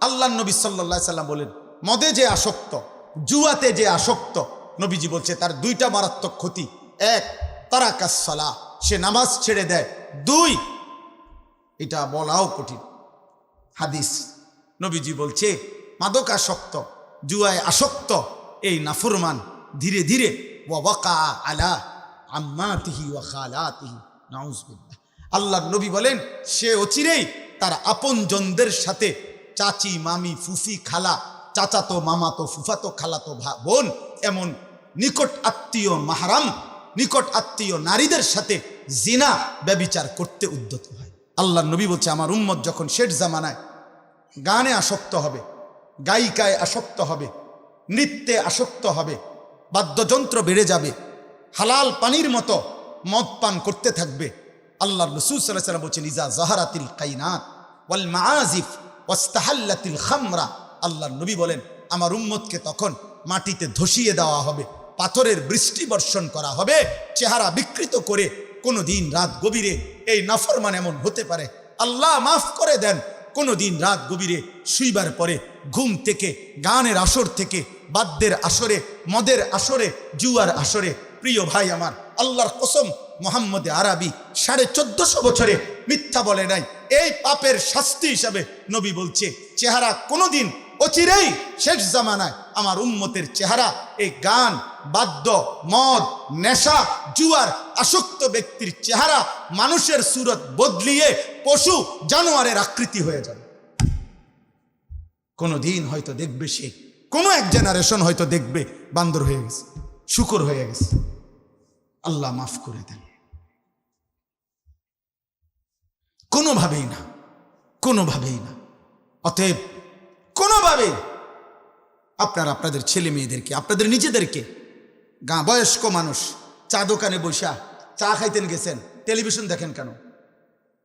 আল্লাহ নবী সাল্লাল্লাহু আলাইহি সাল্লাম বলেন, মদে যে আসক্ত, জুয়াতে যে আসক্ত, নবীজি বলছে তার দুইটা মারাত্মক ক্ষতি। এক, তারাকাস সালাহ, সে নামাজ ছেড়ে দেয়। দুই, এটা বলাও কঠিন হাদিস, নবীজি বলছে মাদক আসক্ত, জুয়ায় আসক্ত এই নাফরমান ধীরে ধীরে ওয়াকা আলা আম্মাতিহি ওয়া খালাতিহি, নাউযুবিল্লাহ। আল্লাহর নবী বলেন সে অচিরেই তার আপনজনদের সাথে, চাচি, মামি, ফুফি, খালা, চাচাতো, মামাতো, ফুফাতো, খালাতো বোন, এমন নিকট আত্মীয় মাহরাম, নিকট আত্মীয় নারীদের সাথে জিনা, ব্যভিচার করতে উদ্যত হয়। আল্লাহর নবী বলছে আমার উম্মত যখন শেষ জামানায় গানে আসক্ত হবে, গায়িকায় আসক্ত হবে, নৃত্যে আসক্ত হবে, বাদ্যযন্ত্র বেড়ে যাবে, হালাল পানির মতো মদ পান করতে থাকবে। আল্লাহর রাসূল সাল্লাল্লাহু আলাইহি ওয়াসাল্লাম বলছেন ইজা যাহারাতিল কাইনাত ওয়াল মাআজিফ ওয়াস্তাহাল্লাতিল খামরা, আল্লাহর নবী বলেন আমার উম্মতকে তখন মাটিতে ধসিয়ে দেওয়া হবে, পাথরের বৃষ্টি বর্ষণ করা হবে, চেহারা বিকৃত করে। কোনো দিন রাত গভীরে এই নাফরমান এমন হতে পারে, আল্লাহ মাফ করে দেন, কোনো দিন রাত গভীরে শুইবার পরে ঘুম থেকে, গানের আসর থেকে, বাদ্যের আসরে, মদের আসরে, জুয়ার আসরে, প্রিয় ভাই আমার, আল্লাহর কসম মুহাম্মদ আরবি 1450 বছরে মিথ্যা বলে নাই। এই পাপের শাস্তি হিসাবে নবী বলছে চেহারা কোনোদিন অচিরেই শেষ জামানায় আমার উম্মতের চেহারা এই গান, বাদ্য, মদ, নেশা, জুয়ার আসক্ত ব্যক্তির চেহারা মানুষের সুরত বদলিয়ে পশু জানোয়ারের আকৃতি হয়ে যাবে। কোনো দিন হয়তো দেখবে সে, কোনো এক জেনারেশন হয়তো দেখবে বান্দর হয়ে গেছে, শুকর হয়ে গেছে। আল্লাহ মাফ করে দেন। কোনোভাবেই না, কোনোভাবেই না। অতএব কোনোভাবেই আপনারা আপনাদের ছেলে মেয়েদেরকে, আপনাদের নিজেদেরকে, বয়স্ক মানুষ চা দোকানে বসা চা খাইতেন গেছেন, টেলিভিশন দেখেন কেন?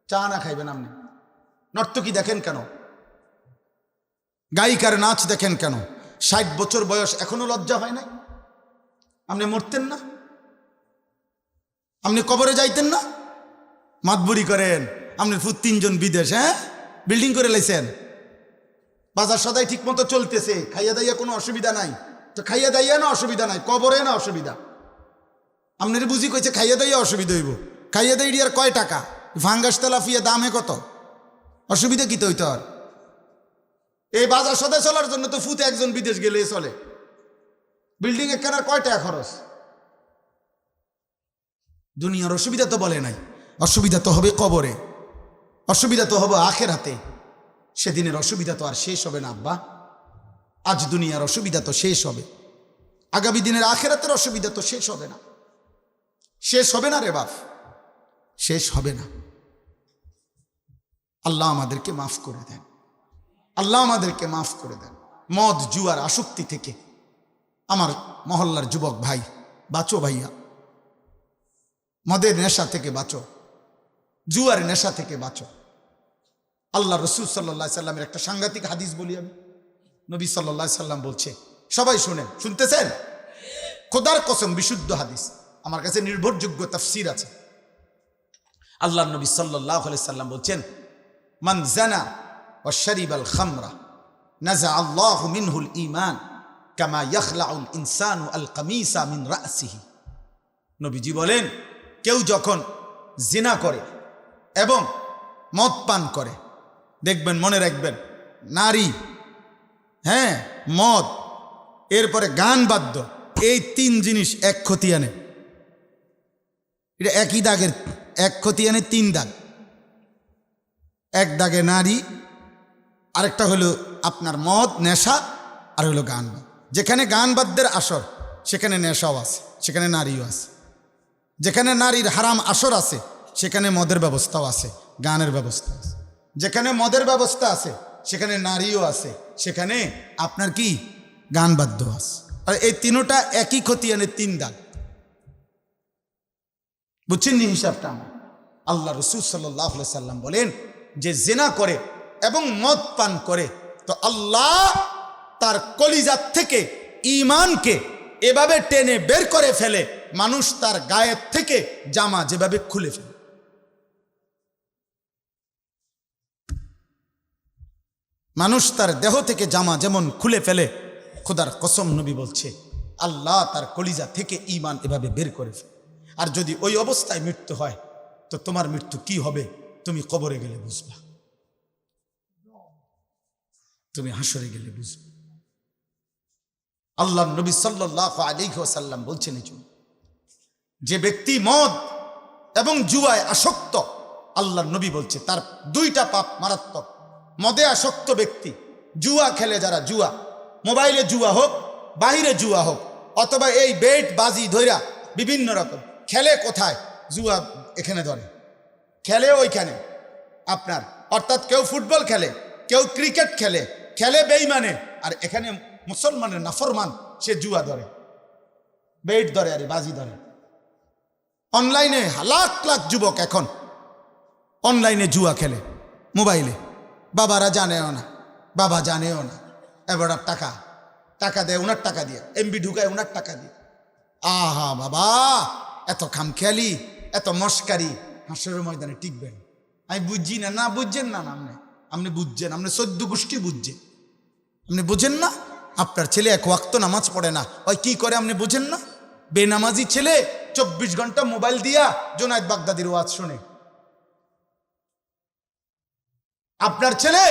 চা না খাইবেন আপনি? নর্তকী দেখেন কেন? গায়িকার নাচ দেখেন কেন? 60 বছর বয়স এখনো লজ্জা হয় না? আপনি মরতেন না? আপনি কবরে যাইতেন না? মাতবুরি করেন, আপনার ফুট 3 জন বিদেশ, হ্যাঁ, বিল্ডিং করে লাইছেন, বাজার সদাই ঠিক মতো চলতেছে, খাইয়া দাইয়া কোনো অসুবিধা নাই। তো খাইয়া দাইয়া না অসুবিধা নাই, কবরে না অসুবিধা। আপনার বুঝি কইছে খাইয়া দাইয়া অসুবিধা হইব। খাইয়া দাই আর কয় টাকা? ফাঙ্গাস তেলাফিয়া দামে কত? অসুবিধা কি তো হইতো? আর এই বাজার সদাই চলার জন্য তো ফুতে একজন বিদেশ গেলে চলে। বিল্ডিং এ কেনার কয় টাকা খরচ? দুনিয়ার অসুবিধা তো বলে নাই, অসুবিধা তো হবে কবরে, অসুবিধা তো হবে আখিরাতে। সেদিনের অসুবিধা তো আর শেষ হবে না আব্বা। আজ দুনিয়ার অসুবিধা তো শেষ হবে, আগামী দিনের আখিরাতের অসুবিধা তো শেষ হবে না। শেষ হবে না রে বাপ, শেষ হবে না। আল্লাহ আমাদেরকে মাফ করে দেন, আল্লাহ আমাদেরকে মাফ করে দেন। মদ জুয়ার আসক্তি থেকে আমার মহল্লার যুবক ভাই বাঁচো ভাইয়া, মদের নেশা থেকে বাঁচো, জুয়ার নেশা থেকে বাঁচো। আল্লাহ রসুল সাল্লাল্লাহু আলাইহি সাল্লামের একটা সাংঘাতিক হাদিস বলি আমি। নবী সাল্লাল্লাহু আলাইহি সাল্লাম বলছে, সবাই শুনেন, শুনতেছেন? খোদার কসম বিশুদ্ধ হাদিস, আমার কাছে নির্ভরযোগ্য তাফসীর আছে। আল্লাহ নবী সাল্লাল্লাহু আলাইহি সাল্লাম বলছেন, মান জানা ওয়া শারিবাল খামরা নাযা আল্লাহু মিনহুল ঈমান কামা ইয়াখলাউল ইনসানু আল কামিসা মিন রাসিহি। নবীজি বলেন, কেউ যখন জিনা করে এবং মদ পান করে, দেখবেন, মনে রাখবেন, নারী, হ্যাঁ, মদ, এরপরে গান বাদ্য, এই 3 জিনিস এক ক্ষতি আনে। এটা একই দাগের, এক ক্ষতি আনে 3 দাগ। এক দাগে নারী, আরেকটা হলো আপনার মদ, নেশা, আর হলো গান। যেখানে গান বাদ্যের আসর সেখানে নেশাও আছে, সেখানে নারীও আছে। যেখানে নারীর হারাম আসর আছে সেখানে মদের ব্যবস্থাও আছে, গানের ব্যবস্থা আছে। যেখানে মদের ব্যবস্থা আছে সেখানে নারীও আছে, সেখানে আপনার কি গান বাদ্য আছে। আর এই তিনোটা একই ক্ষতি আনে 3 দাগ। বুঝছেন নি হিসাবটা? আমার আল্লাহ রাসূল সাল্লাল্লাহু আলাইহি সাল্লাম বলেন, যে জিনা করে এবং মদ পান করে, তো আল্লাহ তার কলিজার থেকে ঈমানকে এভাবে টেনে বের করে ফেলে, মানুষ তার গায়ের থেকে জামা যেভাবে খুলে ফেলে। মানুষ তার দেহ থেকে জামা যেমন খুলে ফেলে, খোদার কসম নবী বলছে আল্লাহ তার কলিজা থেকে ঈমান এভাবে বের করে ফেলে। আর যদি ওই অবস্থায় মৃত্যু হয় তো তোমার মৃত্যু কি হবে তুমি কবরে গেলে বুঝবা, তুমি হাসরে গেলে বুঝবে। আল্লাহ নবী সাল্লাল্লাহু আলাইহি ওয়াসাল্লাম বলছেন যে ব্যক্তি মদ এবং জুয়ায় আসক্ত, আল্লাহ নবী বলছে তার দুইটা পাপ মারাত্মক। মদে আসক্ত ব্যক্তি, জুয়া খেলে যারা, জুয়া মোবাইলে জুয়া হোক, বাহিরে জুয়া হোক, অথবা এই বেট বাজি ধইরা বিভিন্ন রকম খেলে, কোথায় জুয়া এখানে ধরে, খেলে ওইখানে আপনার, অর্থাৎ কেউ ফুটবল খেলে, কেউ ক্রিকেট খেলে, খেলে বেঈমানে, আর এখানে মুসলমানের নাফরমান সে জুয়া ধরে, বেট ধরে, আরে বাজি ধরে। অনলাইনে লাখ লাখ যুবক এখন অনলাইনে জুয়া খেলে মোবাইলে, বাবারা জানেও না, বাবা জানেও না, এবার টাকা টাকা দেয়, ওনার টাকা দিয়ে এমবি ঢুকায়, ওনার টাকা দিয়ে। আহা বাবা, এত খামখেয়ালি, এত মস্কারি হাসরের ময়দানে টিকবেন। আমি বুঝছি না, না বুঝছেন না, আপনি বুঝছেন, আপনি 14 গোষ্ঠী বুঝছেন, আপনি বুঝেন না। আপনার ছেলে এক ওয়াক্ত নামাজ পড়ে না, ওই কি করে আপনি বুঝেন না? বেনামাজি ছেলে 24 ঘন্টা মোবাইল দিয়া জোনায়েদ বাগদাদির ওয়াজ শুনে। আপনার ছেলে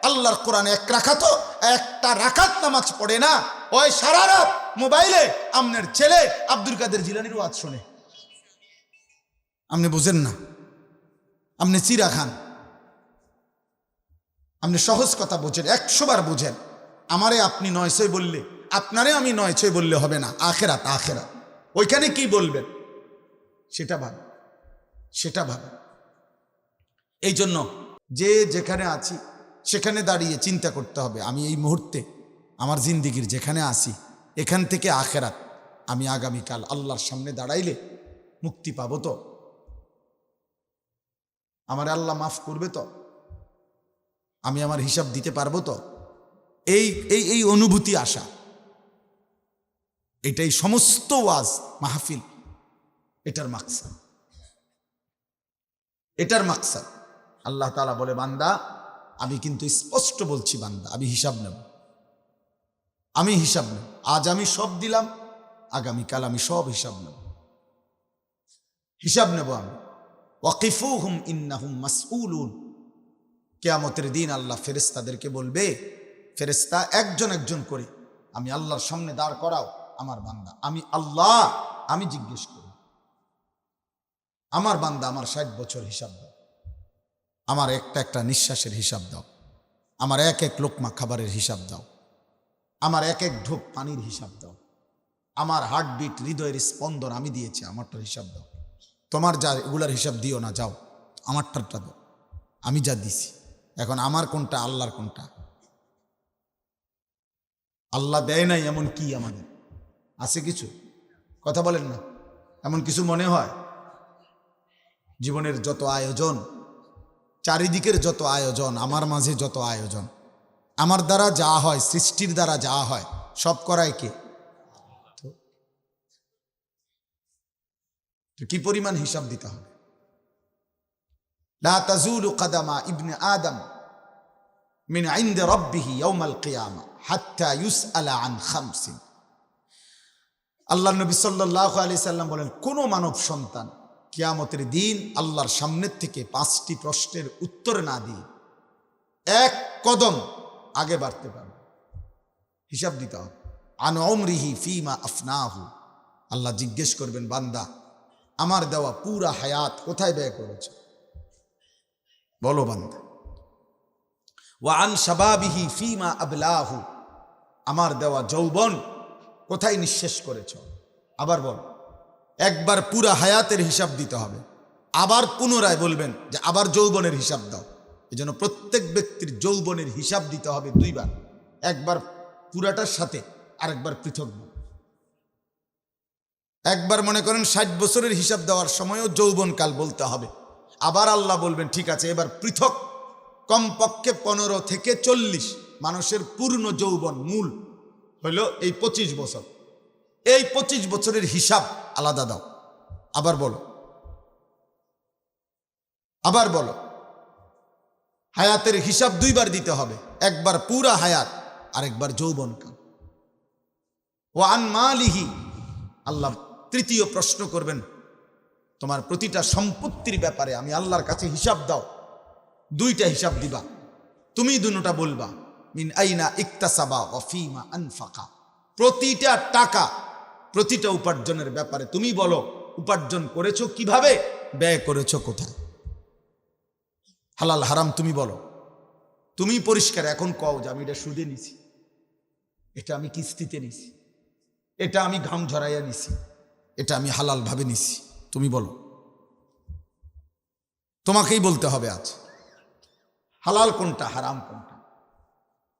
আল্লাহর কোরআনে একটা রাকাত নামাজ পড়ে না, ওই সারা রাত মোবাইলে আপনার ছেলে আব্দুল কাদের জিলানীর ওয়াজ শুনে। আপনি বুঝেন না, আপনি চিরা খান, আপনি সহজ কথা বোঝেন, 100 বার বোঝেন। আমারে আপনি 900 বললে, আপনারে আমি 900 বললে হবে না। আখেরাত, আখেরাত ওইখানে কি বলবেন সেটা ভাব, সেটা ভাব। এই জন্য যে যেখানে আছি সেখানে দাঁড়িয়ে চিন্তা করতে হবে, আমি এই মুহূর্তে আমার জিন্দিগির যেখানে আছি এখান থেকে আখেরাত, আমি আগামীকাল আল্লাহর সামনে দাঁড়াইলে মুক্তি পাবো তো? আমার আল্লাহ মাফ করবে তো? আমি আমার হিসাব দিতে পারবো তো? এই এই এই অনুভূতি আসা, এটাই সমস্ত ওয়াজ মাহফিল, এটার মাকসাদ, এটার মাকসাদ। আল্লাহ তাআলা বলে, বান্দা আমি কিন্তু স্পষ্ট বলছি, বান্দা আমি হিসাব নেব, আমি হিসাব নেব। আজ আমি সব দিলাম, আগামীকাল আমি সব হিসাব নেব, হিসাব নেব আমি। ওয়াকিফুহুম ইন্নাহুম মাসউলুন। কিয়ামতের দিন আল্লাহ ফেরেশতাদেরকে বলবে, ফেরেশতা একজন একজন করে আমি আল্লাহর সামনে দাঁড় করাও আমার বান্দা, আমি আল্লাহ, আমি জিজ্ঞেস করি আমার বান্দা আমার 60 বছর হিসাব দাও, আমার একটা একটা নিঃশ্বাসের হিসাব দাও, আমার এক এক লোকমা খাবারের হিসাব দাও, আমার এক এক ঢোক পানির হিসাব দাও, আমার হার্টবিট, হৃদয়ের স্পন্দন আমি দিয়েছি, আমারটার হিসাব দাও। তোমার যা এগুলার হিসাব দিও না, যাও আমারটা দাও, আমি যা দিছি। এখন আমার কোনটা, আল্লাহর কোনটা? আল্লাহ দেয় নাই এমন কি আমাদের আছে? কিছু কথা বলেন না, এমন কিছু মনে হয়? জীবনের যত আয়োজন, চারিদিকের যত আয়োজন, আমার মাঝে যত আয়োজন, আমার দ্বারা যা হয়, সৃষ্টির দ্বারা যা হয়, সব করায় কে? তো কি পরিমাণ হিসাব দিতে হবে? লা তাজুলু কদামা ইবনে আদম মিন ইনদি রাব্বিহি ইয়াউমাল কিয়ামা হাত্তা ইউসআলা আন খামসিন। আল্লাহ নবী সাল্লাল্লাহু আলাইহি সাল্লাম বলেন, কোন মানব সন্তান কিয়ামতের দিন আল্লাহর সামনের থেকে 5টি প্রশ্নের উত্তর না দিয়ে এক কদম আগে বাড়তে পারবে। হিসাব দিতে হবে। আন উমরিহি ফিমা আফনাহু। আল্লাহ জিজ্ঞেস করবেন, বান্দা আমার দেওয়া পুরা হায়াত কোথায় ব্যয় করেছে? বলো বান্দা। ওয়া আন শাবাবিহি ফিমা আবলাহু। আমার দেওয়া যৌবন কোথায় নিঃশেষ করেছ? আবার বল। একবার পুরা হায়াতের হিসাব দিতে হবে, আবার পুনরায় বলবেন যে আবার যৌবনের হিসাব দাও। এই জন্য প্রত্যেক ব্যক্তির যৌবনের হিসাব দিতে হবে 2 বার, একবার পুরাটার সাথে আরেকবার পৃথক। একবার মনে করেন 60 বছরের হিসাব দেওয়ার সময়ও যৌবনকাল বলতে হবে, আবার আল্লাহ বলবেন ঠিক আছে এবার পৃথক, কমপক্ষে 15 থেকে 40। মানুষের পূর্ণ যৌবন মূল হইল এই 25 বছর, এই 25 বছরের হিসাব আলাদা দাও। আবার বলো, আবার বলো। হায়াতের হিসাব 2 বার দিতে হবে। একবার পুরা হায়াত, আরেকবার যৌবনকাল। ওয়ান মালিহি, আল্লাহ তৃতীয় প্রশ্ন করবেন, তোমার প্রতিটা সম্পত্তির ব্যাপারে আমি আল্লাহর কাছে হিসাব দাও। দুইটা হিসাব দিবা, তুমি দুটোটা বলবা। মিন আইনা ইকতাসাবা ওয়া ফীমা আনফাকা, প্রতিটা টাকা, প্রতিটা উপার্জনের ব্যাপারে তুমি বলো উপার্জন করেছো কিভাবে, ব্যয় করেছো কোথায়। হালাল হারাম তুমি বলো, তুমি পরিষ্কার। এখন কও যে আমি এটা সুদে নিছি, এটা আমি কিস্তিতে নিছি, এটা আমি ঘাম ঝরাইয়া নিছি, এটা আমি হালাল ভাবে নিছি। তুমি বলো, তোমাকেই বলতে হবে আজ হালাল কোনটা, হারাম কোনটা,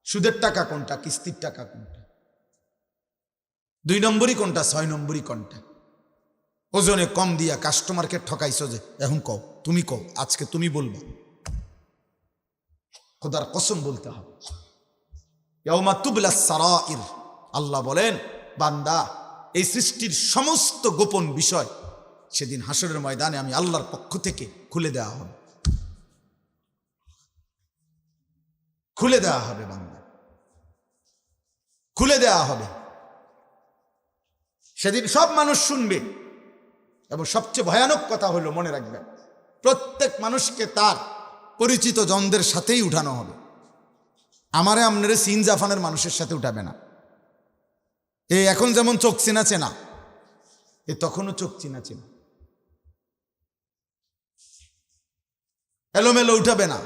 সুদের টাকা কোনটা, কিস্তির টাকা কোনটা, 2 নম্বরই কোনটা, 6 নম্বরই কোনটা। ওজনে কম দিয়া কাস্টমারকে ঠকাইছো যে, এখন কও, তুমি কও, আজকে তুমি বলবা। খোদার কসম বলতে হবে। ইয়াউমা তুবলাস সারাইর, আল্লাহ বলেন বান্দা এই সৃষ্টির সমস্ত গোপন বিষয় সেদিন হাসরের ময়দানে আমি আল্লাহর পক্ষ থেকে খুলে দেওয়া হবে, খুলে দেওয়া হবে বান্দা, খুলে দেওয়া হবে। সেদিন সব মানুষ শুনবে এবং সবচেয়ে ভয়ানক কথা হলো, মনে রাখবেন, প্রত্যেক মানুষকে তার পরিচিত জনদের সাথেই উঠানো হবে। আমারে আপনারে সিন জাফানের মানুষের সাথে উঠাবে না। এই এখন যেমন চোখ চেনা চেনা, এ তখনও চোখ চেনা চেনা, এলোমেলো উঠাবে না।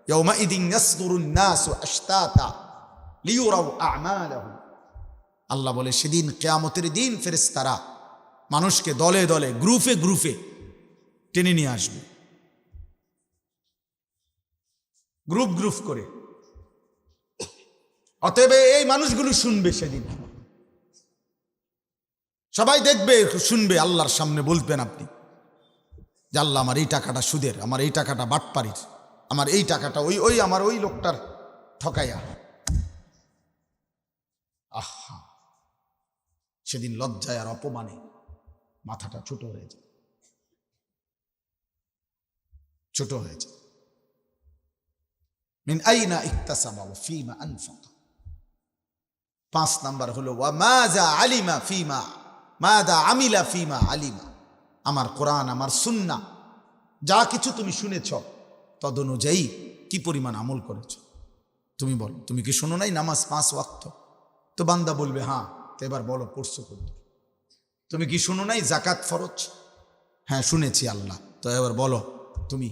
ইয়াউমাইদিন ইয়াসদুরুন নাসু আশতাতা লিয়ুরাউ আ'মালাহুম, আল্লাহ বলে সেদিন কিয়ামতের দিন ফেরেশতারা মানুষকে দলে দলে, গ্রুপে গ্রুপে টেনে নিয়ে আসবে, গ্রুপ গ্রুপ করে। অতএব এই মানুষগুলো শুনবে সেদিন, সবাই দেখবে, শুনবে, আল্লাহর সামনে বলবেন আপনি যে আল্লাহ আমার এই টাকাটা সুদের, আমার এই টাকাটা বাটপাড়ির, আমার এই টাকাটা ওই আমার ওই লোকটার ঠকাইয়া। আহা, সেদিন লজ্জায় আর অপমানে মাথাটা ছোট হয়ে যায়, ছোট হয়ে যায়। মিন আইনা ইকতাসাবা ওয়া ফীমা আনফাকা। 5 নাম্বার হলো ওয়া মাযা আলিমা ফীমা মাযা আমিলা ফীমা আলিমা। আমার কোরআন, আমার সুন্নাহ, যা কিছু তুমি শুনেছ তদনুযায়ী কি পরিমাণ আমল করেছ। তুমি বলো, তুমি কি শোনো নাই নামাজ 5 ওয়াক্ত? তো বান্দা বলবে হ্যাঁ। তো এবার বলো পড়ছো কত? তুমি কি শোনো নাই যাকাত ফরজ? হ্যাঁ শুনেছি আল্লাহ। তো এবার বলো তুমি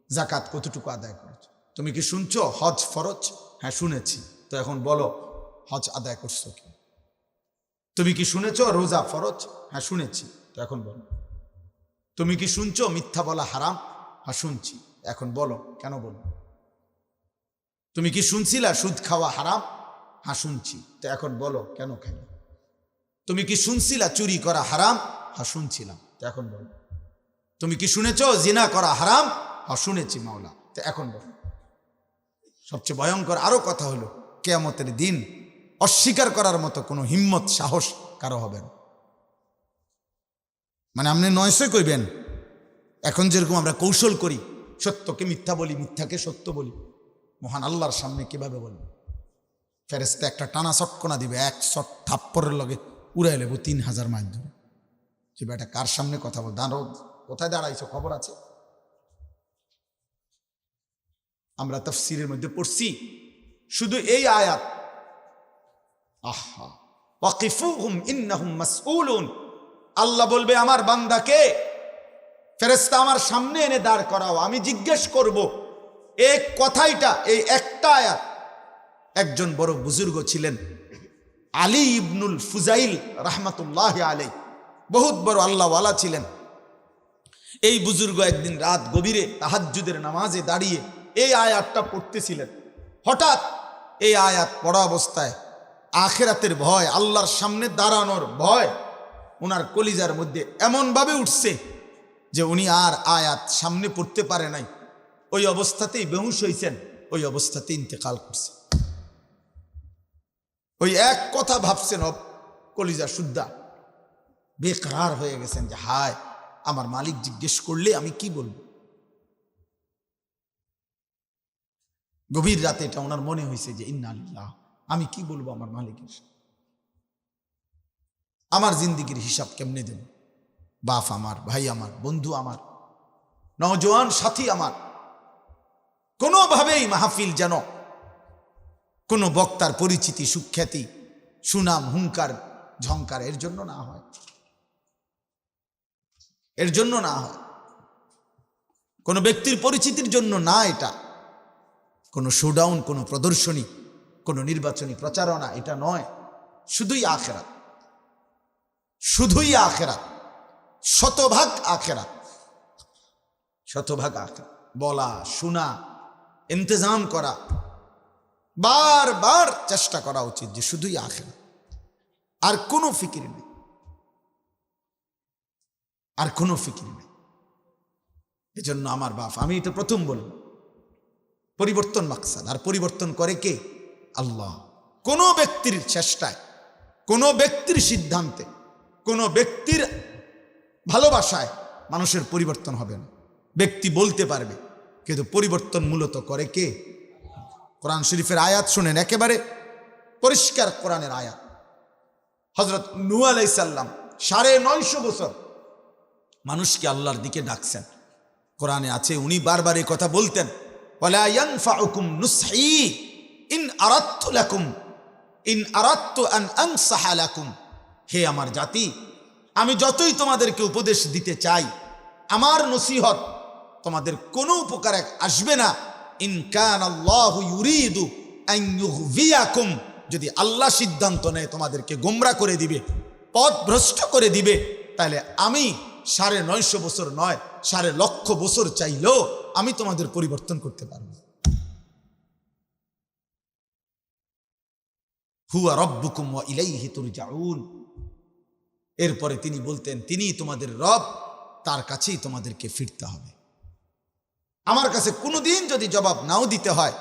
যাকাত কতটুকু আদায় করেছ? তুমি কি শুনছো হজ ফরজ? হ্যাঁ শুনেছি। তো এখন বলো হজ আদায় করছো কি? তুমি কি শুনেছো রোজা ফরজ? হ্যাঁ শুনেছি। তো এখন বলো তুমি কি শুনছো মিথ্যা বলা হারাম? হ্যাঁ শুনছি। এখন বলো কেন বলো? তুমি কি শুনছিলা সুদ খাওয়া হারাম? হ্যাঁ শুনছি। তো এখন বলো কেন খাই? তুমি কি শুনছিলা চুরি করা হারাম? হ্যাঁ শুনছিলাম। তো এখন বলো তুমি কি শুনেছো জিনা করা হারাম? হ্যাঁ শুনেছি মাওলা। তো এখন বলো। সবচেয়ে ভয়ঙ্কর আরো কথা হলো কিয়ামতের দিন অস্বীকার করার মতো কোনো হিম্মত সাহস কারো হবে না। মানে আপনি নয়সই কইবেন। এখন যেরকম আমরা কৌশল করি, সত্যকে মিথ্যা বলি, মিথ্যাকে সত্য বলি, মহান আল্লাহর সামনে কিভাবে বলবো? ফেরেশতা একটা টানা চটকনা দিবে, 1 শট থাপ্পরের লগে উড়াই লেবো 3000 মাইল ধরে। যে বেটা কার সামনে কথা বল, দাঁড়ো, কোথায় দাঁড়াইছো খবর আছে? আমরা তাফসীরের মধ্যে পড়ছি শুধু এই আয়াত, আহা ওয়াকিফুহুম ইন্নাহুম মাসউলুন। আল্লাহ বলবে আমার বান্দাকে ফেরেশতা আমার সামনে এনে দাঁড় করাও, আমি জিজ্ঞেস করব। এই কথাইটা, এই একটা আয়াত একজন বড় বুজুর্গ ছিলেন আলী ইবনুল ফুজাইল রাহমাতুল্লাহ আলাইহি, বহুত বড় আল্লাহওয়ালা ছিলেন। এই বুজুর্গ একদিন রাত গভীরে তাহাজ্জুদের নামাজে দাঁড়িয়ে এই আয়াতটা পড়তেছিলেন। হঠাৎ এই আয়াত পড়া অবস্থায় আখিরাতের ভয়, আল্লাহর সামনে দাঁড়ানোর ভয় ওনার কলিজার মধ্যে এমনভাবে উঠছে যে উনি আর আয়াত সামনে পড়তে পারে নাই। ওই অবস্থাতেই বেহুশ হয়েছেন, ওই অবস্থাতেই ইন্তেকাল করছে। ওই এক কথা ভাবছেন, কলিজা শুদ্ধা বেকরার হয়ে গেছেন যে হায় আমার মালিক জিজ্ঞেস করলে আমি কি বলবো? গভীর রাতে এটা ওনার মনে হয়েছে যে ইন্না লিল্লাহ, আমি কি বলবো আমার মালিকের, আমার জিন্দিগির হিসাব কেমনে দেব? বাপ আমার, ভাই আমার, বন্ধু আমার, নওজোয়ান সাথী আমার, কোনোভাবেই মাহফিল যেন কোনো বক্তার পরিচিতি, সুখ্যাতি, সুনাম, হুঙ্কার, ঝংকার এর জন্য না হয়, এর জন্য না হয়, কোনো ব্যক্তির পরিচিতির জন্য না, এটা কোনো শোডাউন, কোনো প্রদর্শনী, কোনো নির্বাচনী প্রচারণা, এটা নয়। শুধুই আখেরাত, শুধুই আখেরাত, শতভাগ আখেরাত, শতভাগ আখেরাত। বলা, শোনা, ইন্তজাম করা, বারবার চেষ্টা করা উচিত যে শুধুই আখেরাত, আর কোনো ফিকির নেই, আর কোনো ফিকির নেই। এজন্য আমার বাপ, আমি এটা প্রথম বলব, পরিবর্তন মাকসাদ, আর পরিবর্তন করে কে? আল্লাহ। কোনো ব্যক্তির চেষ্টায়, কোনো ব্যক্তির সিদ্ধান্তে, কোনো ব্যক্তির ভালোবাসায় মানুষের পরিবর্তন হবে না। ব্যক্তি বলতে পারবে, কিন্তু পরিবর্তন মূলত করে কে? কোরআন শরীফের আয়াত শুনেন, একেবারে পরিষ্কার কোরআনের আয়াত। হযরত নূহ আলাইহিস সালাম 950 বছর মানুষকে আল্লাহর দিকে ডাকছেন। কোরআনে আছে, উনি বারবার এই কথা বলতেন, ওয়ালা ইয়ানফাউকুম নুসহি ইন আরাদতু আন আনসাহা লাকুম। হে আমার জাতি, আমি যতই তোমাদেরকে উপদেশ দিতে চাই, আমার নসিহত তোমাদের কোনো উপকার আসবে না। ইন কানাল্লাহু ইউরিদু আন ইউগভিয়াকুম, যদি আল্লাহ সিদ্ধান্ত নেয় তোমাদেরকে গোমরা করে দিবে, পথ ভ্রষ্ট করে দিবে, তাহলে আমি 950 বছর নয়, 1,00,000 বছর চাইলেও আমি তোমাদের পরিবর্তন করতে পারবো। হুয়া রব্বুকুম ওয়া ইলাইহি তুরজাউন। এরপরে তিনি বলতেন, তিনি তোমাদের রব, তার কাছেই তোমাদেরকে ফিরতে হবে। আমার কাছে কোনোদিন যদি জবাব নাও দিতে হয়,